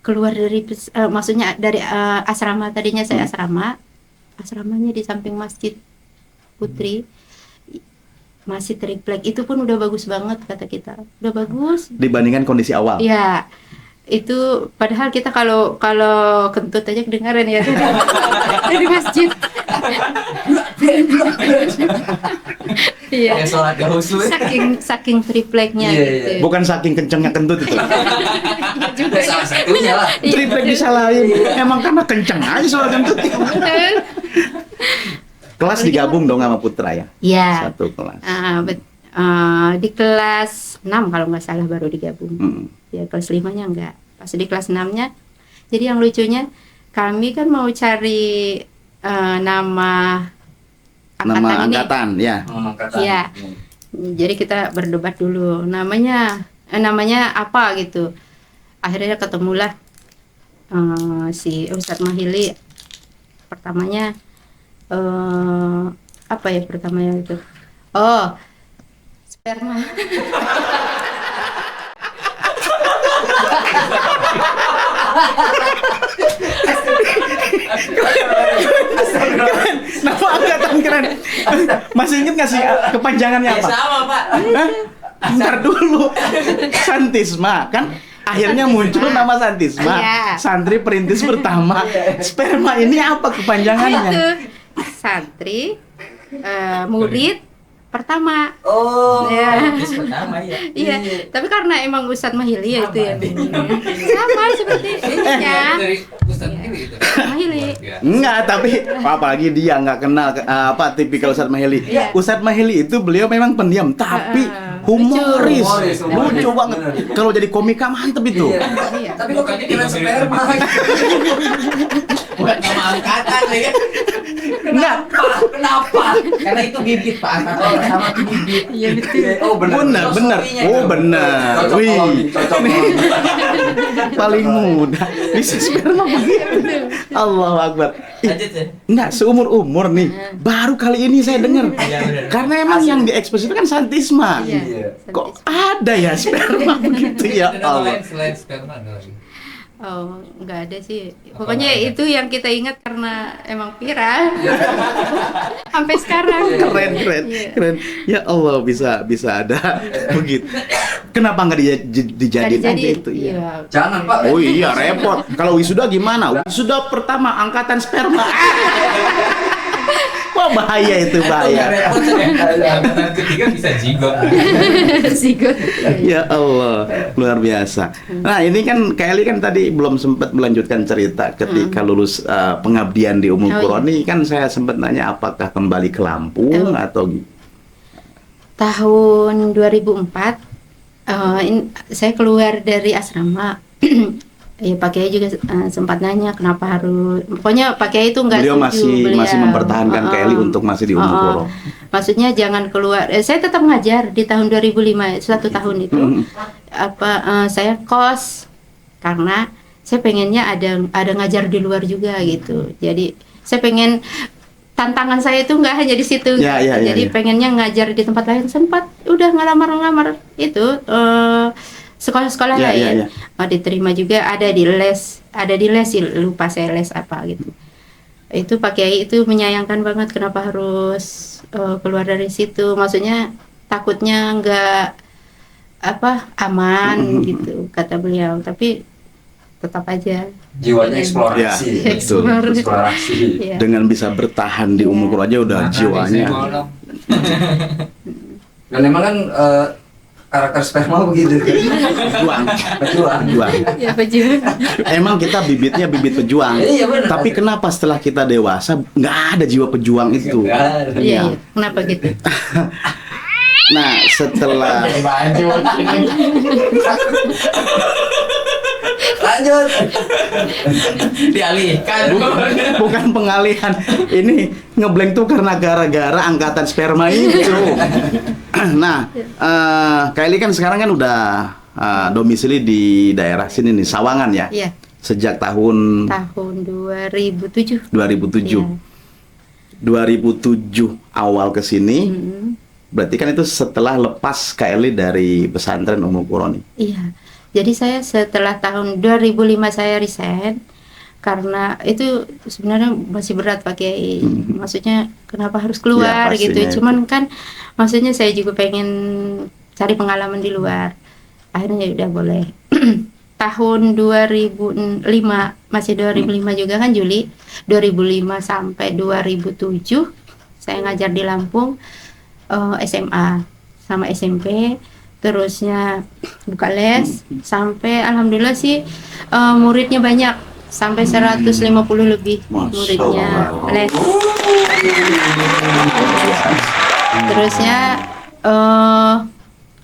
keluar dari maksudnya dari asrama, tadinya saya asramanya di samping Masjid Putri, masih triplek, itu pun udah bagus banget kata kita, udah bagus. Dibandingkan kondisi awal. Ya itu padahal kita kalau kentut aja kedengaran ya dari masjid. Iya. Kayak sholat gak husu. Saking tripleknya Iya, gitu. iya. Bukan saking kencengnya kentut itu. Juga ya. Salah satunya lah. Triplek disalahin. Emang karena kenceng aja soal kentut. Kelas digabung dong sama Putra ya? Iya. Satu kelas. Di kelas 6 kalau nggak salah baru digabung. Ya kelas 5-nya enggak. Pas di kelas 6-nya, jadi yang lucunya kami kan mau cari nama angkatan Nama ini. angkatan ya. Angkatan. Iya. Jadi kita berdebat dulu namanya apa gitu. Akhirnya ketemulah si Ustadz Mahili. Pertamanya apa ya pertamanya itu? Oh, sperma. Nama angkatan keren. Masih inget nggak sih kepanjangannya Ya apa? sama Pak. Hah? Bentar dulu. Santisma kan akhirnya muncul nama Santisma. Iya. Santri perintis pertama. Sperma ini apa kepanjangannya? Itu santri murid pertama. Oh. Ya. Terus pertama ya. Iya, tapi karena emang Ustadz Mahili ya itu yang ini. Sama seperti ininya. Dari Ustaz ini gitu. Mahili. Enggak, tapi apalagi dia nggak kenal apa tipikal Ustadz Mahili. Iya. Ustadz Mahili itu beliau memang pendiam, tapi humoris, Humoris, humoris. lucu banget. Kalau jadi komika mantep itu. Iya. Tapi kok kepikiran sperma? Bukan nama angkatan ya. Enggak, Kenapa? Karena itu bibit Pak, angkatan sama itu bibit. Iya betul. Oh benar. bener. Oh bener. Cocok Wih, logi, cocok logi. paling muda bisa sperma begitu. Allahu Akbar. Ih, Lanjut ya. enggak seumur-umur nih. Baru kali ini saya dengar. Iya benar. Karena emang yang diekspos itu kan Santisma. Iya. Kok ada ya sperma begitu ya Ada nama Allah. lain selain sperma ada lagi. Oh, nggak ada sih. Apa Pokoknya nggak ada? itu yang kita ingat karena emang viral. Sampai sekarang. Keren. Iya. Ya Allah bisa ada begitu. Kenapa nggak dijadiin Nggak aja jadi. itu ya? Iya. Jangan Pak. Oh iya repot. Kalau wisuda gimana? Wisuda pertama angkatan sperma. Wah bahaya itu bahaya. Repot ya. Angkatan ketiga bisa jigot. Sigot. Ya Allah luar biasa. Nah ini kan Kelly kan tadi belum sempat melanjutkan cerita ketika lulus pengabdian di Ummul Oh, Qura ini kan saya sempat nanya apakah kembali ke Lampung atau Tahun 2004 saya keluar dari asrama. Ya Pak Kiai juga sempat nanya kenapa harus, pokoknya Pak Kiai itu nggak beliau setuju. masih mempertahankan Kelly untuk masih di Ummul Qura. Maksudnya jangan keluar. Saya tetap ngajar di tahun 2005, 1 tahun itu. Saya kos karena saya pengennya ada ngajar di luar juga gitu. Jadi saya pengen tantangan saya itu nggak hanya di situ. Ya, ya, ya, Jadi ya. pengennya ngajar di tempat lain, sempat udah ngelamar itu sekolah-sekolah Ya, ya, lain. ya. Diterima juga, ada di les sih, lupa saya les apa gitu. Itu Pak Kiai itu menyayangkan banget kenapa harus keluar dari situ. Maksudnya takutnya nggak aman gitu kata beliau. Tapi tetap aja. Jiwanya eksplorasi. Ya, betul. Eksplorasi. Iya. Dengan bisa bertahan di Ummul Qura aja udah jiwanya. Dan memang kan karakter sperma begitu. Pejuang. Pejuang. Ya pejuang. Emang kita bibitnya bibit pejuang. Iya, benar. Tapi kenapa setelah kita dewasa nggak ada jiwa pejuang itu? Nggak ada. Iya. Kenapa gitu? Nah setelah Lanjut. Dialihkan. bukan pengalihan, ini ngeblank tuh karena gara-gara angkatan sperma itu. Nah, Kylie kan sekarang kan udah domisili di daerah sini nih, Sawangan ya. Iya. Sejak tahun Tahun 2007. 2007. Iya. 2007 awal ke sini. Mm-mm. Berarti kan itu setelah lepas Kylie dari pesantren Ummul Qura nih. Iya. Jadi saya setelah tahun 2005 saya resign karena itu sebenarnya masih berat Pak Kiai. Maksudnya kenapa harus keluar Ya, gitu. pastinya itu. Cuman kan maksudnya saya juga pengen cari pengalaman di luar. Akhirnya ya udah boleh. Tahun 2005, masih 2005 juga kan Juli. 2005 sampai 2007 saya ngajar di Lampung SMA sama SMP. Terusnya buka les sampai alhamdulillah sih muridnya banyak sampai 150 lebih Masya muridnya Allah. les. Terusnya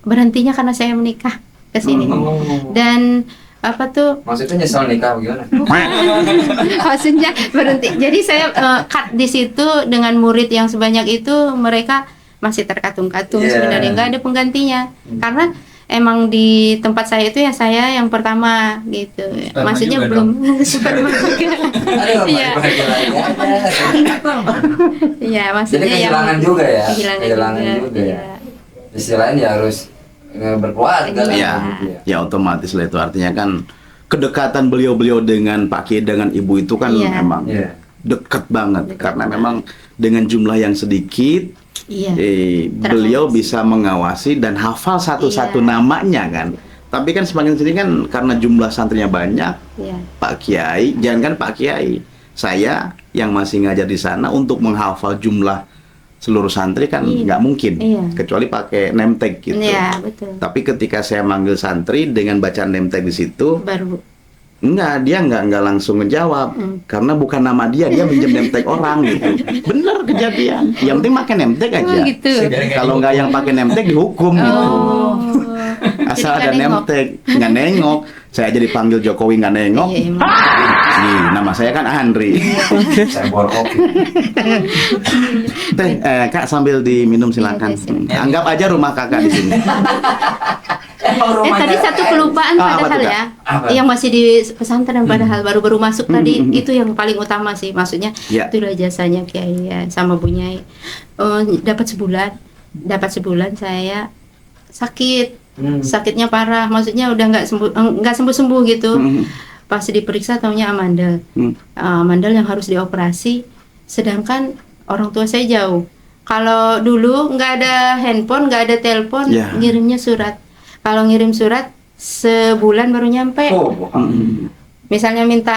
berhentinya karena saya menikah ke sini. Dan apa tuh Maksudnya nyesal nikah gimana? maksudnya berhenti. Jadi saya cut di situ dengan murid yang sebanyak itu, mereka masih terkatung-katung Yeah. sebenarnya, nggak ada penggantinya. Karena emang di tempat saya itu ya saya yang pertama gitu. Sperma Maksudnya juga belum sperma juga. Aduh, Iya. balik lagi aja. Iya, Jadi maksudnya kehilangan juga ya? Kehilangan juga. juga ya? Iya. Istilahnya ya harus berkeluarga lah. Iya. gitu ya. Ya otomatis lah itu artinya kan kedekatan beliau-beliau dengan Pak Kiai dengan Ibu itu kan Iya. memang Iya. dekat banget karena memang dengan jumlah yang sedikit Iya. beliau bisa mengawasi dan hafal satu-satu Iya. namanya kan. Tapi kan semakin sini kan karena jumlah santrinya banyak, Iya. Pak Kiai, jangan kan Pak Kiai, saya yang masih ngajar di sana untuk menghafal jumlah seluruh santri kan Iya. nggak mungkin, Iya. kecuali pakai name tag gitu. Iya, betul. Tapi ketika saya manggil santri dengan bacaan name tag di situ, Baru dia nggak langsung ngejawab karena bukan nama dia minjem name tag orang gitu. Bener kejadian. Yang penting pakai name tag aja. Oh, gitu. Kalau nggak yang pakai name tag dihukum gitu. Oh. Asal Jadi ada nggak name nengok. tag, nggak nengok. Saya jadi panggil Jokowi nggak nengok. Iya, emang. Nih, nama saya kan Andri. Saya borok. Teh, Kak sambil diminum silakan. Iya, sini. Anggap aja rumah kakak di sini. Emang Tadi satu kelupaan Ah, apa padahal tuh, Kak? ya, Apa? yang masih di pesantren padahal baru-baru masuk tadi, itu yang paling utama sih, maksudnya Ya. itulah jasanya Kiai ya, sama Bu Nyai. Dapat sebulan saya sakit, sakitnya parah, maksudnya udah nggak sembuh gitu. Hmm. Pas diperiksa taunya amandel, Hmm. amandel yang harus dioperasi, sedangkan orang tua saya jauh. Kalau dulu nggak ada handphone, nggak ada telepon, Ya. ngirimnya surat. Kalau ngirim surat sebulan baru nyampe. Oh, Misalnya minta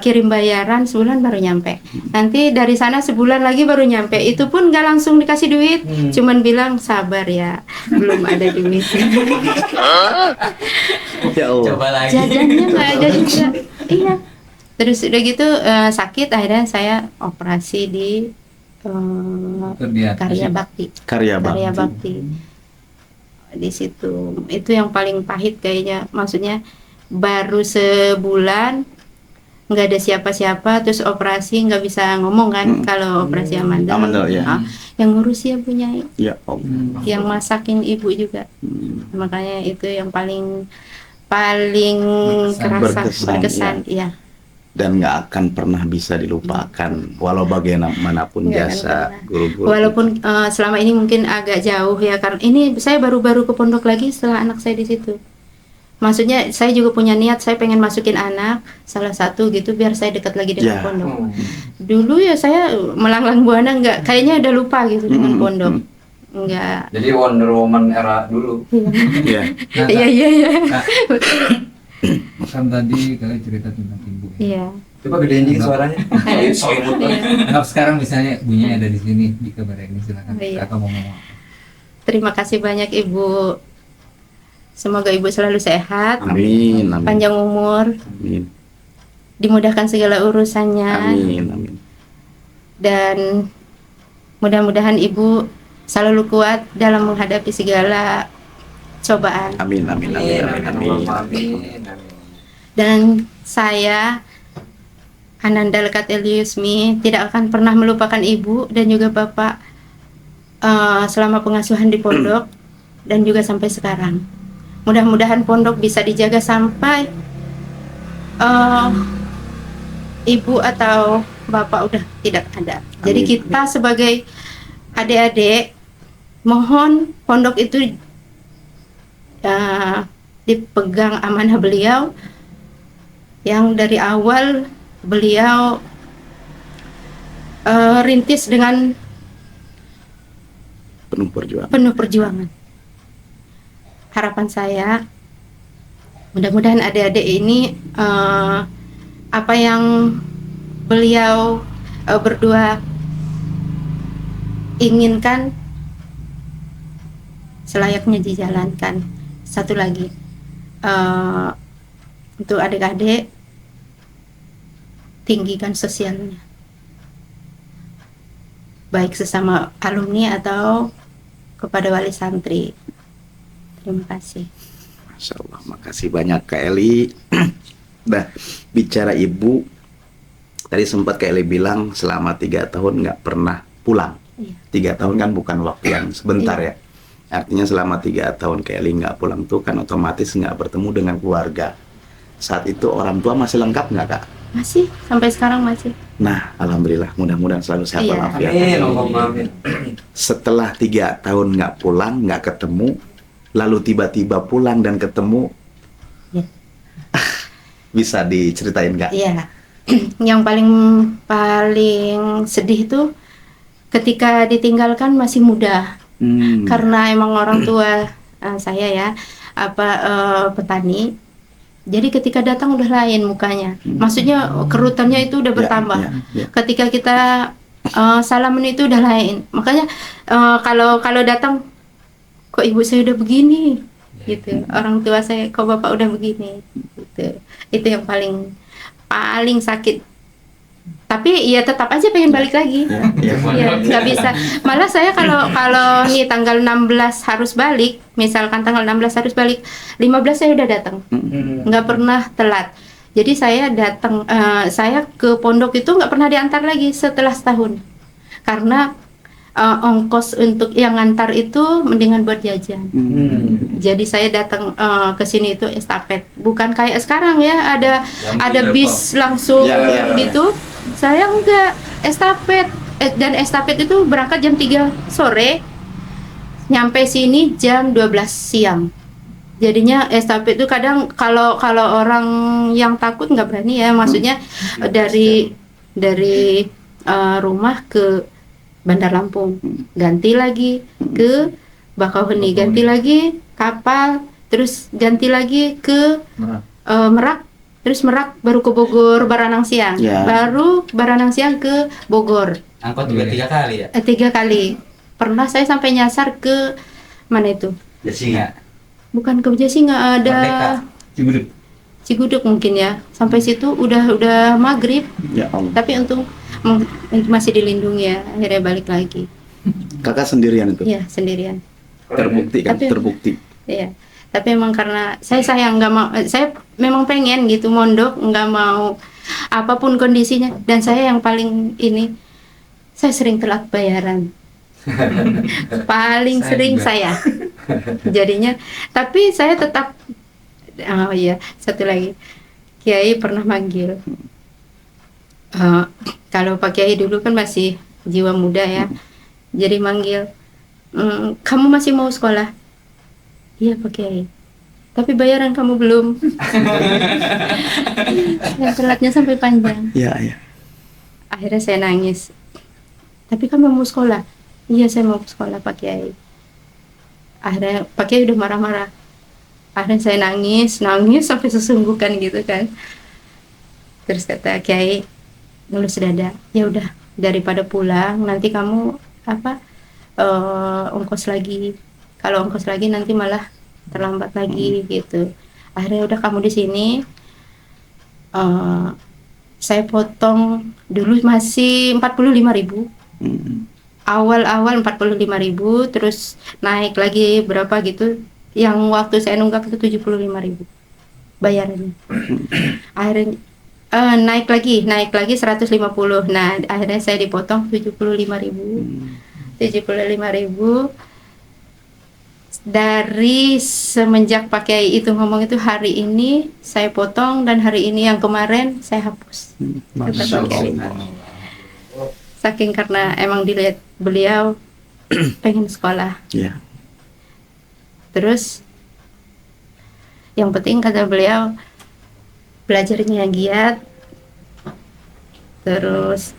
kirim bayaran sebulan baru nyampe. Nanti dari sana sebulan lagi baru nyampe. Itu pun nggak langsung dikasih duit, cuman bilang sabar ya, belum ada duit. Ya Allah. Coba lagi. Jajannya nggak ada juga. Iya. Terus udah gitu sakit, akhirnya saya operasi di Terbiasa. Karya Bakti. Karya Karya Bakti. Bakti. Di situ itu yang paling pahit kayaknya, maksudnya baru sebulan nggak ada siapa-siapa, terus operasi nggak bisa ngomong kan, kalau operasi amandel. Amandel, ya. Yang ngurus ya punya, Ya Allah. yang masakin ibu juga. Makanya itu yang paling kerasa, Berkesan, berkesan, iya. Dan nggak akan pernah bisa dilupakan walau bagaimanapun Nggak akan jasa pernah. guru-guru. Walaupun selama ini mungkin agak jauh ya, karena ini saya baru-baru ke pondok lagi setelah anak saya di situ. Maksudnya saya juga punya niat, saya pengen masukin anak salah satu gitu biar saya dekat lagi dengan Ya. pondok. Dulu ya saya melanglang buana nggak, kayaknya udah lupa gitu dengan pondok. Enggak. jadi Wonder Woman era dulu. Ya. Nah, Iya iya iya. kan tadi kalian cerita tentang ibu. Iya. Coba gedein dikit suaranya. So imut banget. Anggap sekarang misalnya ibunya ada di sini di kabar ini, silakan. Iya. Kakak mau ngomong. Terima kasih banyak Ibu. Semoga Ibu selalu sehat, Amin, amin. panjang umur, Amin. dimudahkan segala urusannya. Amin, amin. Dan mudah-mudahan Ibu selalu kuat dalam menghadapi segala cobaan. Amin, amin, amin, amin, amin. Amin. Dan saya Ananda Lekat Eliusmi tidak akan pernah melupakan Ibu dan juga Bapak selama pengasuhan di pondok dan juga sampai sekarang. Mudah-mudahan pondok bisa dijaga sampai Ibu atau Bapak udah tidak ada. Jadi Amin. kita sebagai adik-adik mohon pondok itu dipegang amanah beliau yang dari awal beliau rintis dengan Penuh perjuangan. penuh perjuangan. Harapan saya mudah-mudahan adik-adik ini apa yang beliau berdua inginkan selayaknya dijalankan. Satu lagi untuk adik-adik, tinggikan sosialnya, baik sesama alumni atau kepada wali santri. Terima kasih. Masya Allah, makasih banyak Kak Eli. Dah bicara ibu, tadi sempat Kak Eli bilang selama 3 tahun nggak pernah pulang. Iya. 3 tahun kan bukan waktu yang sebentar ya. Artinya selama 3 tahun Kak Eli nggak pulang tuh kan otomatis nggak bertemu dengan keluarga. Saat itu orang tua masih lengkap nggak Kak? Masih sampai sekarang masih. Nah, alhamdulillah, mudah-mudahan selalu sehat Iya. walafiat. Amin, Allahumma amin. Setelah 3 tahun nggak pulang, nggak ketemu, lalu tiba-tiba pulang dan ketemu, Iya. bisa diceritain nggak? Iya. Yang paling sedih itu ketika ditinggalkan masih muda. Karena emang orang tua saya ya petani. Jadi ketika datang udah lain mukanya. Maksudnya kerutannya itu udah Ya, bertambah. ya. Ketika kita salaman itu udah lain. Makanya kalau datang, kok ibu saya udah begini, gitu. Orang tua saya, kok bapak udah begini, gitu. Itu yang paling sakit. Tapi ya tetap aja pengen balik lagi. Ya. Ya, nggak bisa. Malah saya kalau nih tanggal 16 harus balik, misalkan tanggal 16 harus balik, 15 saya udah datang. Nggak pernah telat. Jadi saya datang, saya ke pondok itu nggak pernah diantar lagi setelah setahun. Karena ongkos untuk yang ngantar itu mendingan buat jajan. Jadi saya datang ke sini itu estafet. Bukan kayak sekarang ya, ada bis langsung Ya. gitu. Saya enggak, estafet. Dan estafet itu berangkat jam 3 sore, nyampe sini jam 12 siang. Jadinya estafet itu kadang kalau orang yang takut nggak berani ya, maksudnya dari rumah ke Bandar Lampung, ganti lagi ke Bakauheni, ganti lagi kapal, terus ganti lagi ke Merak, terus Merak baru ke Bogor Baranang Siang, Ya. baru Baranang Siang ke Bogor. Angkot juga 3 kali ya? 3 kali. Pernah saya sampai nyasar ke mana itu? Jasinga. Bukan ke Jasinga, ada Merdeka. Cibuduk. Ciguduk mungkin ya. Sampai situ udah maghrib, Ya Allah. tapi untung masih dilindungi ya. Akhirnya balik lagi. Kakak sendirian itu? Iya, sendirian. Terbukti kan? Tapi- Terbukti. Iya. Tapi emang karena saya sayang, nggak mau, saya memang pengen gitu mondok, nggak mau apapun kondisinya. Dan saya yang paling ini, saya sering telat bayaran. Paling Saya sering juga. saya. Jadinya, tapi saya tetap. Oh iya, satu lagi, Kiai pernah manggil. Kalau Pak Kiai dulu kan masih jiwa muda ya, jadi manggil, kamu masih mau sekolah? Iya Pak Kiai, tapi bayaran kamu belum. Yang telatnya sampai panjang. Ya, ya. Akhirnya saya nangis. Tapi kamu mau sekolah? Iya saya mau sekolah Pak Kiai. Akhirnya Pak Kiai udah marah-marah. Akhirnya saya nangis sampai sesungguhkan gitu kan. Terus kata Kiai, ngelus dada, ya udah daripada pulang nanti kamu ongkos lagi. Kalau ongkos lagi nanti malah terlambat lagi gitu. Akhirnya udah kamu di sini. Saya potong dulu masih 45.000. Awal-awal 45.000, terus naik lagi berapa gitu. Yang waktu saya nunggak itu 75.000 bayarannya. Akhirnya naik lagi 150. Nah, akhirnya saya dipotong 75.000. 75.000. Dari semenjak pakai itu ngomong itu, hari ini saya potong dan hari ini yang kemarin saya hapus. Masya Kata Pak Kiai. Allah. Saking karena emang dilihat beliau pengen sekolah. Ya. Terus yang penting kata beliau belajarnya giat, terus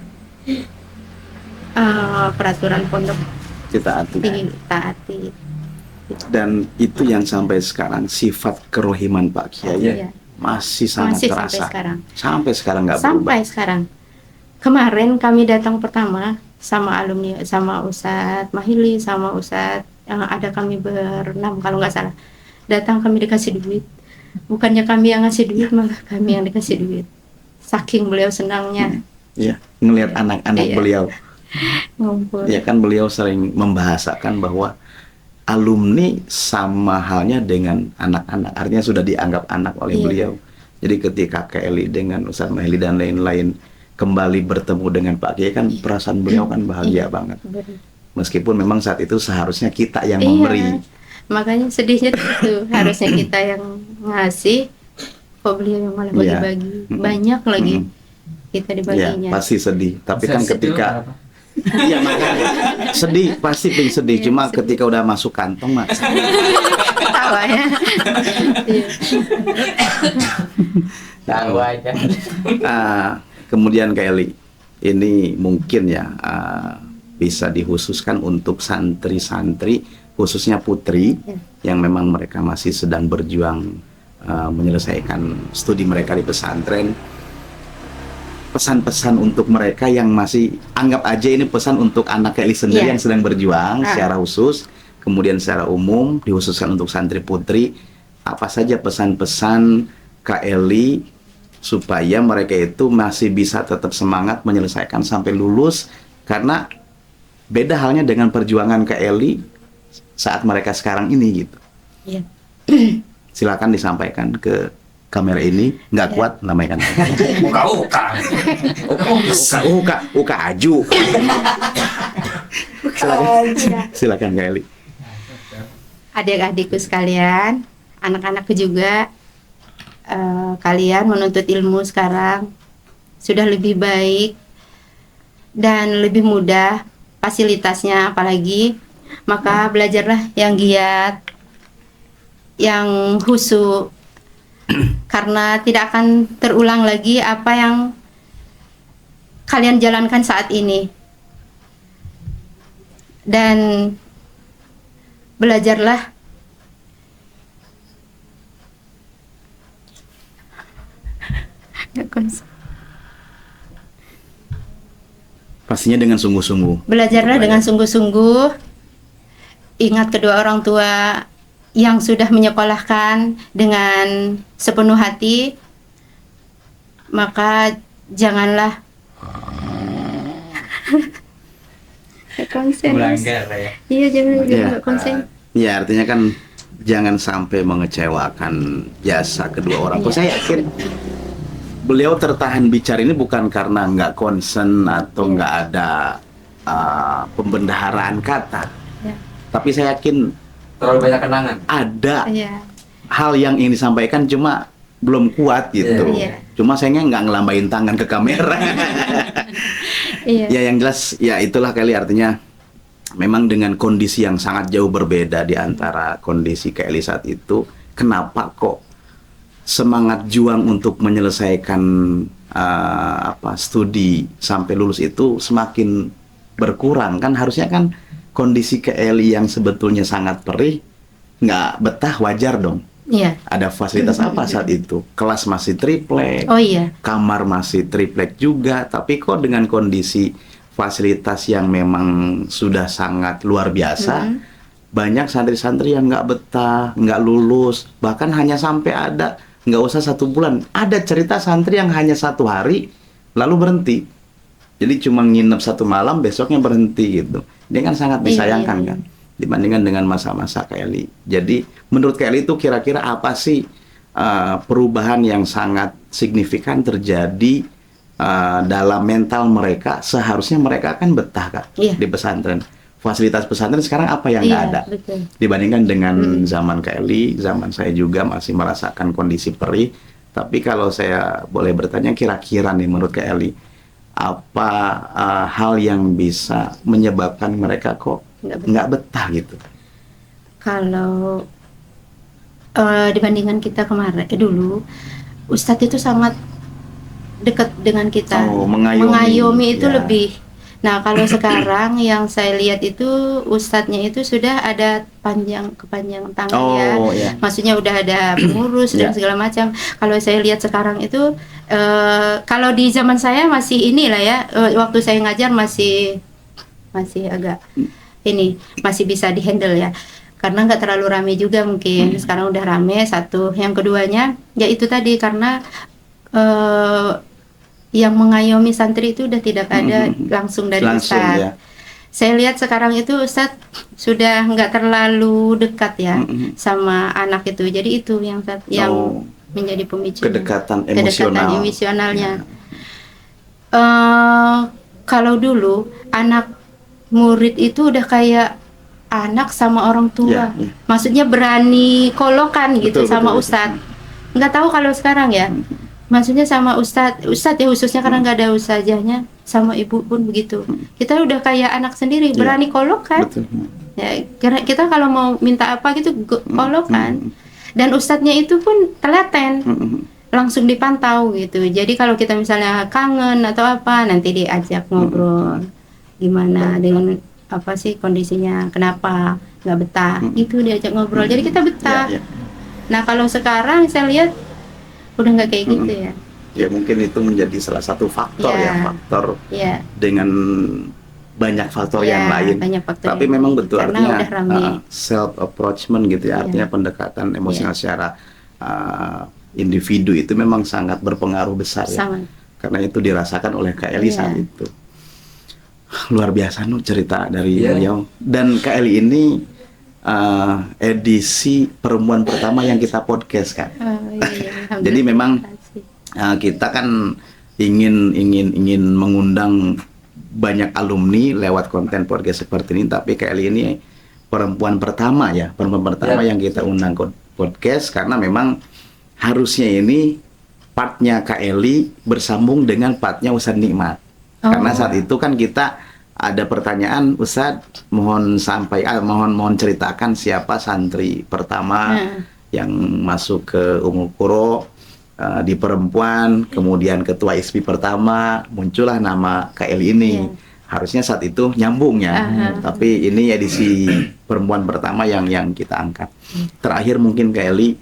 peraturan pondok Ditaati. ditaati. Dan itu yang sampai sekarang sifat kerohiman Pak Kiai Iya. masih sangat Masih terasa. sampai sekarang. Sampai sekarang nggak berubah. Sampai sekarang. Kemarin kami datang pertama sama alumni, sama Ustadz Mahili, sama Ustadz, ada kami berenam kalau nggak salah. Datang kami dikasih duit. Bukannya kami yang ngasih duit, malah kami yang dikasih duit. Saking beliau senangnya Ya, ngelihat anak-anak Iya. beliau. ngumpul. Ya kan beliau sering membahasakan bahwa alumni sama halnya dengan anak-anak, artinya sudah dianggap anak oleh Iya. beliau. Jadi ketika Kak Eli dengan Ustaz Maheli dan lain-lain kembali bertemu dengan Pak Kiai kan perasaan beliau kan bahagia banget. Meskipun memang saat itu seharusnya kita yang Iya. memberi. Makanya sedihnya itu harusnya kita yang ngasih, kok beliau yang malah Iya. bagi-bagi banyak lagi kita Ya, dibaginya. pasti sedih. Tapi kan Sedih ketika apa? iya makanya sedih, pasti ping sedih. Iya, Cuma sedih. ketika udah masuk kantong mah Ketawa ya. Iya. Tahu aja. Kemudian Kak Eli, ini mungkin ya bisa dikhususkan untuk santri-santri khususnya putri yang memang mereka masih sedang berjuang menyelesaikan studi mereka di pesantren. Pesan-pesan untuk mereka yang masih anggap aja ini pesan untuk anak Kak Eli sendiri Iya. yang sedang berjuang secara khusus, kemudian secara umum dikhususkan untuk santri putri, apa saja pesan-pesan Kak Eli supaya mereka itu masih bisa tetap semangat menyelesaikan sampai lulus, karena beda halnya dengan perjuangan Kak Eli saat mereka sekarang ini gitu. Iya. Silakan disampaikan ke kamera ini, nggak kuat namanya kan. Uka-uka. Uka aju. Silakan Kak Eli. Adik-adikku sekalian, anak-anakku juga, kalian menuntut ilmu sekarang sudah lebih baik dan lebih mudah fasilitasnya, apalagi maka belajarlah yang giat, yang khusyuk, karena tidak akan terulang lagi apa yang kalian jalankan saat ini. Dan belajarlah Pastinya dengan sungguh-sungguh. belajarlah dengan sungguh-sungguh. Ingat kedua orang tua yang sudah menyekolahkan dengan sepenuh hati, maka janganlah konsen. Melanggar lah ya. Iya, jangan Iya. konsen. Ya artinya kan jangan sampai mengecewakan jasa kedua orang tua. Saya yakin beliau tertahan bicara ini bukan karena nggak concern atau nggak ada pembendaharaan kata, Ya. tapi saya yakin Terlalu banyak kenangan. ada Iya. hal yang ingin disampaikan cuma belum kuat gitu. Iya. Cuma sayangnya nggak ngelambain tangan ke kamera. Iya. Ya yang jelas ya itulah kali artinya memang dengan kondisi yang sangat jauh berbeda di antara kondisi Kak Eli saat itu, kenapa kok semangat juang untuk menyelesaikan studi sampai lulus itu semakin berkurang? Kan harusnya kan kondisi Kak Eli yang sebetulnya sangat perih, nggak betah, wajar dong. Iya. Ada fasilitas apa saat itu? Kelas masih triplek, Oh iya. kamar masih triplek juga, tapi kok dengan kondisi fasilitas yang memang sudah sangat luar biasa, banyak santri-santri yang nggak betah, nggak lulus, bahkan hanya sampai ada nggak usah 1 bulan, ada cerita santri yang hanya 1 hari lalu berhenti, jadi cuma nginep 1 malam, besoknya berhenti gitu. Ini kan sangat disayangkan Iya. kan, dibandingkan dengan masa-masa Kak Eli. Jadi menurut Kak Eli itu kira-kira apa sih perubahan yang sangat signifikan terjadi dalam mental mereka? Seharusnya mereka akan betah Kak Iya. di pesantren. Fasilitas pesantren sekarang apa yang nggak Iya, ada betul. dibandingkan dengan zaman Kak Eli, zaman saya juga masih merasakan kondisi perih. Tapi kalau saya boleh bertanya, kira-kira nih menurut Kak Eli, apa hal yang bisa menyebabkan mereka kok nggak betah gitu? Kalau dibandingkan kita kemarin dulu, Ustadz itu sangat dekat dengan kita, Oh, mengayomi. itu Ya. lebih. Nah, kalau sekarang yang saya lihat itu Ustadznya itu sudah ada kepanjang tangan ya. Oh ya. Maksudnya udah ada pengurus dan Ya. segala macam. Kalau saya lihat sekarang itu, kalau di zaman saya masih inilah ya, waktu saya ngajar masih agak ini masih bisa dihandle ya, karena nggak terlalu rame juga mungkin. Sekarang udah rame satu. Yang keduanya ya itu tadi, karena yang mengayomi santri itu udah tidak ada langsung dari Langsung Ustadz. ya. saya lihat sekarang itu Ustadz sudah nggak terlalu dekat ya sama anak itu. Jadi itu yang Oh, menjadi pemicu kedekatan kedekatan emosional. emosionalnya. Kalau dulu anak murid itu udah kayak anak sama orang tua. Ya, ya. Maksudnya berani kolokan gitu Betul, sama betul. Ustadz. Nggak tahu kalau sekarang ya. Maksudnya sama Ustadz ya khususnya karena nggak ada ustazahnya, sama ibu pun begitu. Kita udah kayak anak sendiri, Iya. berani kolokan. Betul. Ya, karena kita kalau mau minta apa gitu kolokan. Dan ustadznya itu pun telaten, langsung dipantau gitu. Jadi kalau kita misalnya kangen atau apa, nanti diajak ngobrol. Gimana dengan apa sih kondisinya, kenapa nggak betah, itu diajak ngobrol. Jadi kita betah. Ya, ya. Nah kalau sekarang saya lihat udah nggak kayak gitu ya. Ya mungkin itu menjadi salah satu faktor Ya. ya, faktor Ya, dengan banyak faktor ya, yang lain. banyak faktor Tapi yang memang lain. betul Karena artinya udah rame. self approachment gitu ya, Iya. artinya pendekatan emosional secara individu itu memang sangat berpengaruh besar ya. Sangat. Karena itu dirasakan oleh Kak Eli Iya. saat itu. Luar biasa cerita dari Iya. beliau. Dan Kak Eli ini edisi pertemuan pertama yang kita podcast kan. Oh, iya, Jadi memang alhamdulillah. kita kan ingin mengundang banyak alumni lewat konten podcast seperti ini, tapi Kak Eli ini perempuan pertama Ya. yang kita undang ke podcast, karena memang harusnya ini partnya Kak Eli bersambung dengan partnya Ustadz Nikmat. Oh. Karena saat itu kan kita ada pertanyaan, Ustadz mohon ceritakan siapa santri pertama yang masuk ke Ummul Qura di perempuan, kemudian ketua ISPI pertama, muncullah nama Kak Eli ini. Iya. Harusnya saat itu nyambung ya, tapi ini edisi perempuan pertama yang kita angkat. Terakhir mungkin Kak Eli,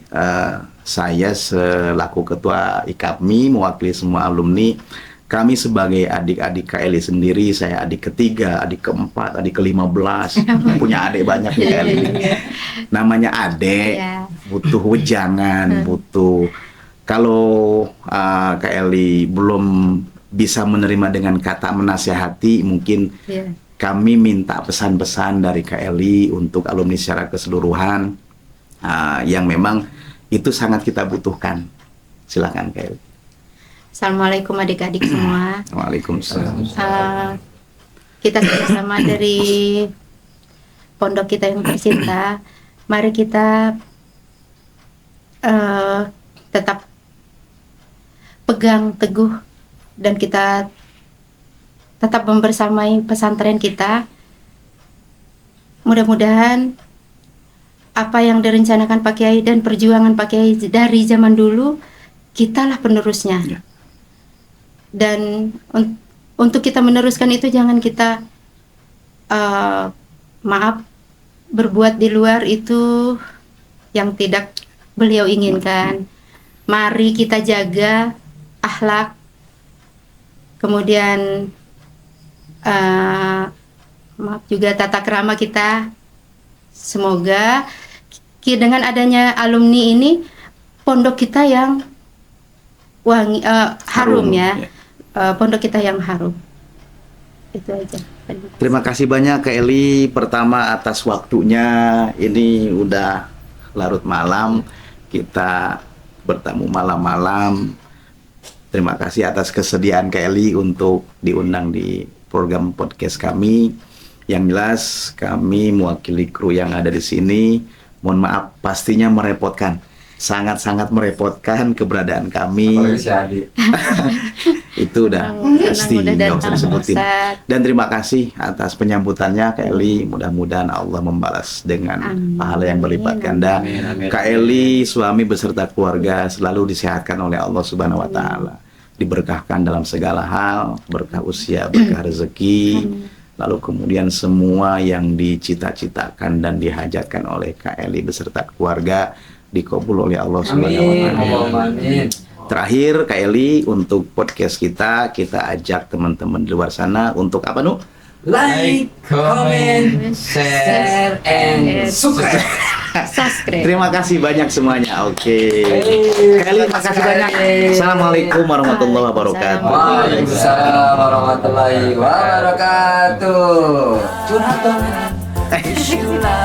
saya selaku ketua IKAPMI mewakili semua alumni, kami sebagai adik-adik Kak Eli sendiri, saya adik ketiga, adik keempat, adik ke-15, punya adik banyak nih Kak Eli. Namanya adik, Iya. butuh wejangan, butuh. Kalau Kak Eli belum bisa menerima dengan kata menasehati, mungkin Iya. kami minta pesan-pesan dari Kak Eli untuk alumni secara keseluruhan yang memang itu sangat kita butuhkan. Silakan Kak Eli. Assalamualaikum adik-adik semua. Waalaikumsalam. Kita bersama dari pondok kita yang tercinta. Mari kita tetap pegang teguh dan kita tetap membersamai pesantren kita. Mudah-mudahan apa yang direncanakan Pak Kiai dan perjuangan Pak Kiai dari zaman dulu, kitalah penerusnya. Ya. Dan untuk kita meneruskan itu jangan kita berbuat di luar itu yang tidak beliau inginkan. Mari kita jaga akhlak, kemudian juga tata krama kita. Semoga dengan adanya alumni ini pondok kita yang wangi, harum ya. Pondok kita yang harum. Itu aja. Terima kasih banyak Kak Eli, pertama atas waktunya. Ini udah larut malam, kita bertemu malam-malam. Terima kasih atas kesediaan Kak Eli untuk diundang di program podcast kami. Yang jelas kami mewakili kru yang ada di sini. Mohon maaf pastinya merepotkan. Sangat-sangat merepotkan keberadaan kami. Apalagi si Adi. Itu udah pasti udah nggak usah datang, disebutin. Ustaz. Dan terima kasih atas penyambutannya Kak Eli. Mudah-mudahan Allah membalas dengan Amin. pahala yang berlipat ganda. Amin, amin. Kak Eli, suami beserta keluarga selalu disehatkan oleh Allah Subhanahu wa taala. Diberkahkan dalam segala hal, berkah usia, berkah rezeki. Lalu kemudian semua yang dicita-citakan dan dihajatkan oleh Kak Eli beserta keluarga dikabul oleh Allah Subhanahu wa Amin. taala. Allahumma amin. Terakhir Kak Eli, untuk podcast kita ajak teman-teman di luar sana untuk apa Nu? Like, comment, share, and subscribe. Subscribe. Terima kasih banyak semuanya. Oke. Kelly, makasih banyak. Assalamualaikum warahmatullahi wabarakatuh. Waalaikumsalam warahmatullahi wabarakatuh. Wish you luck.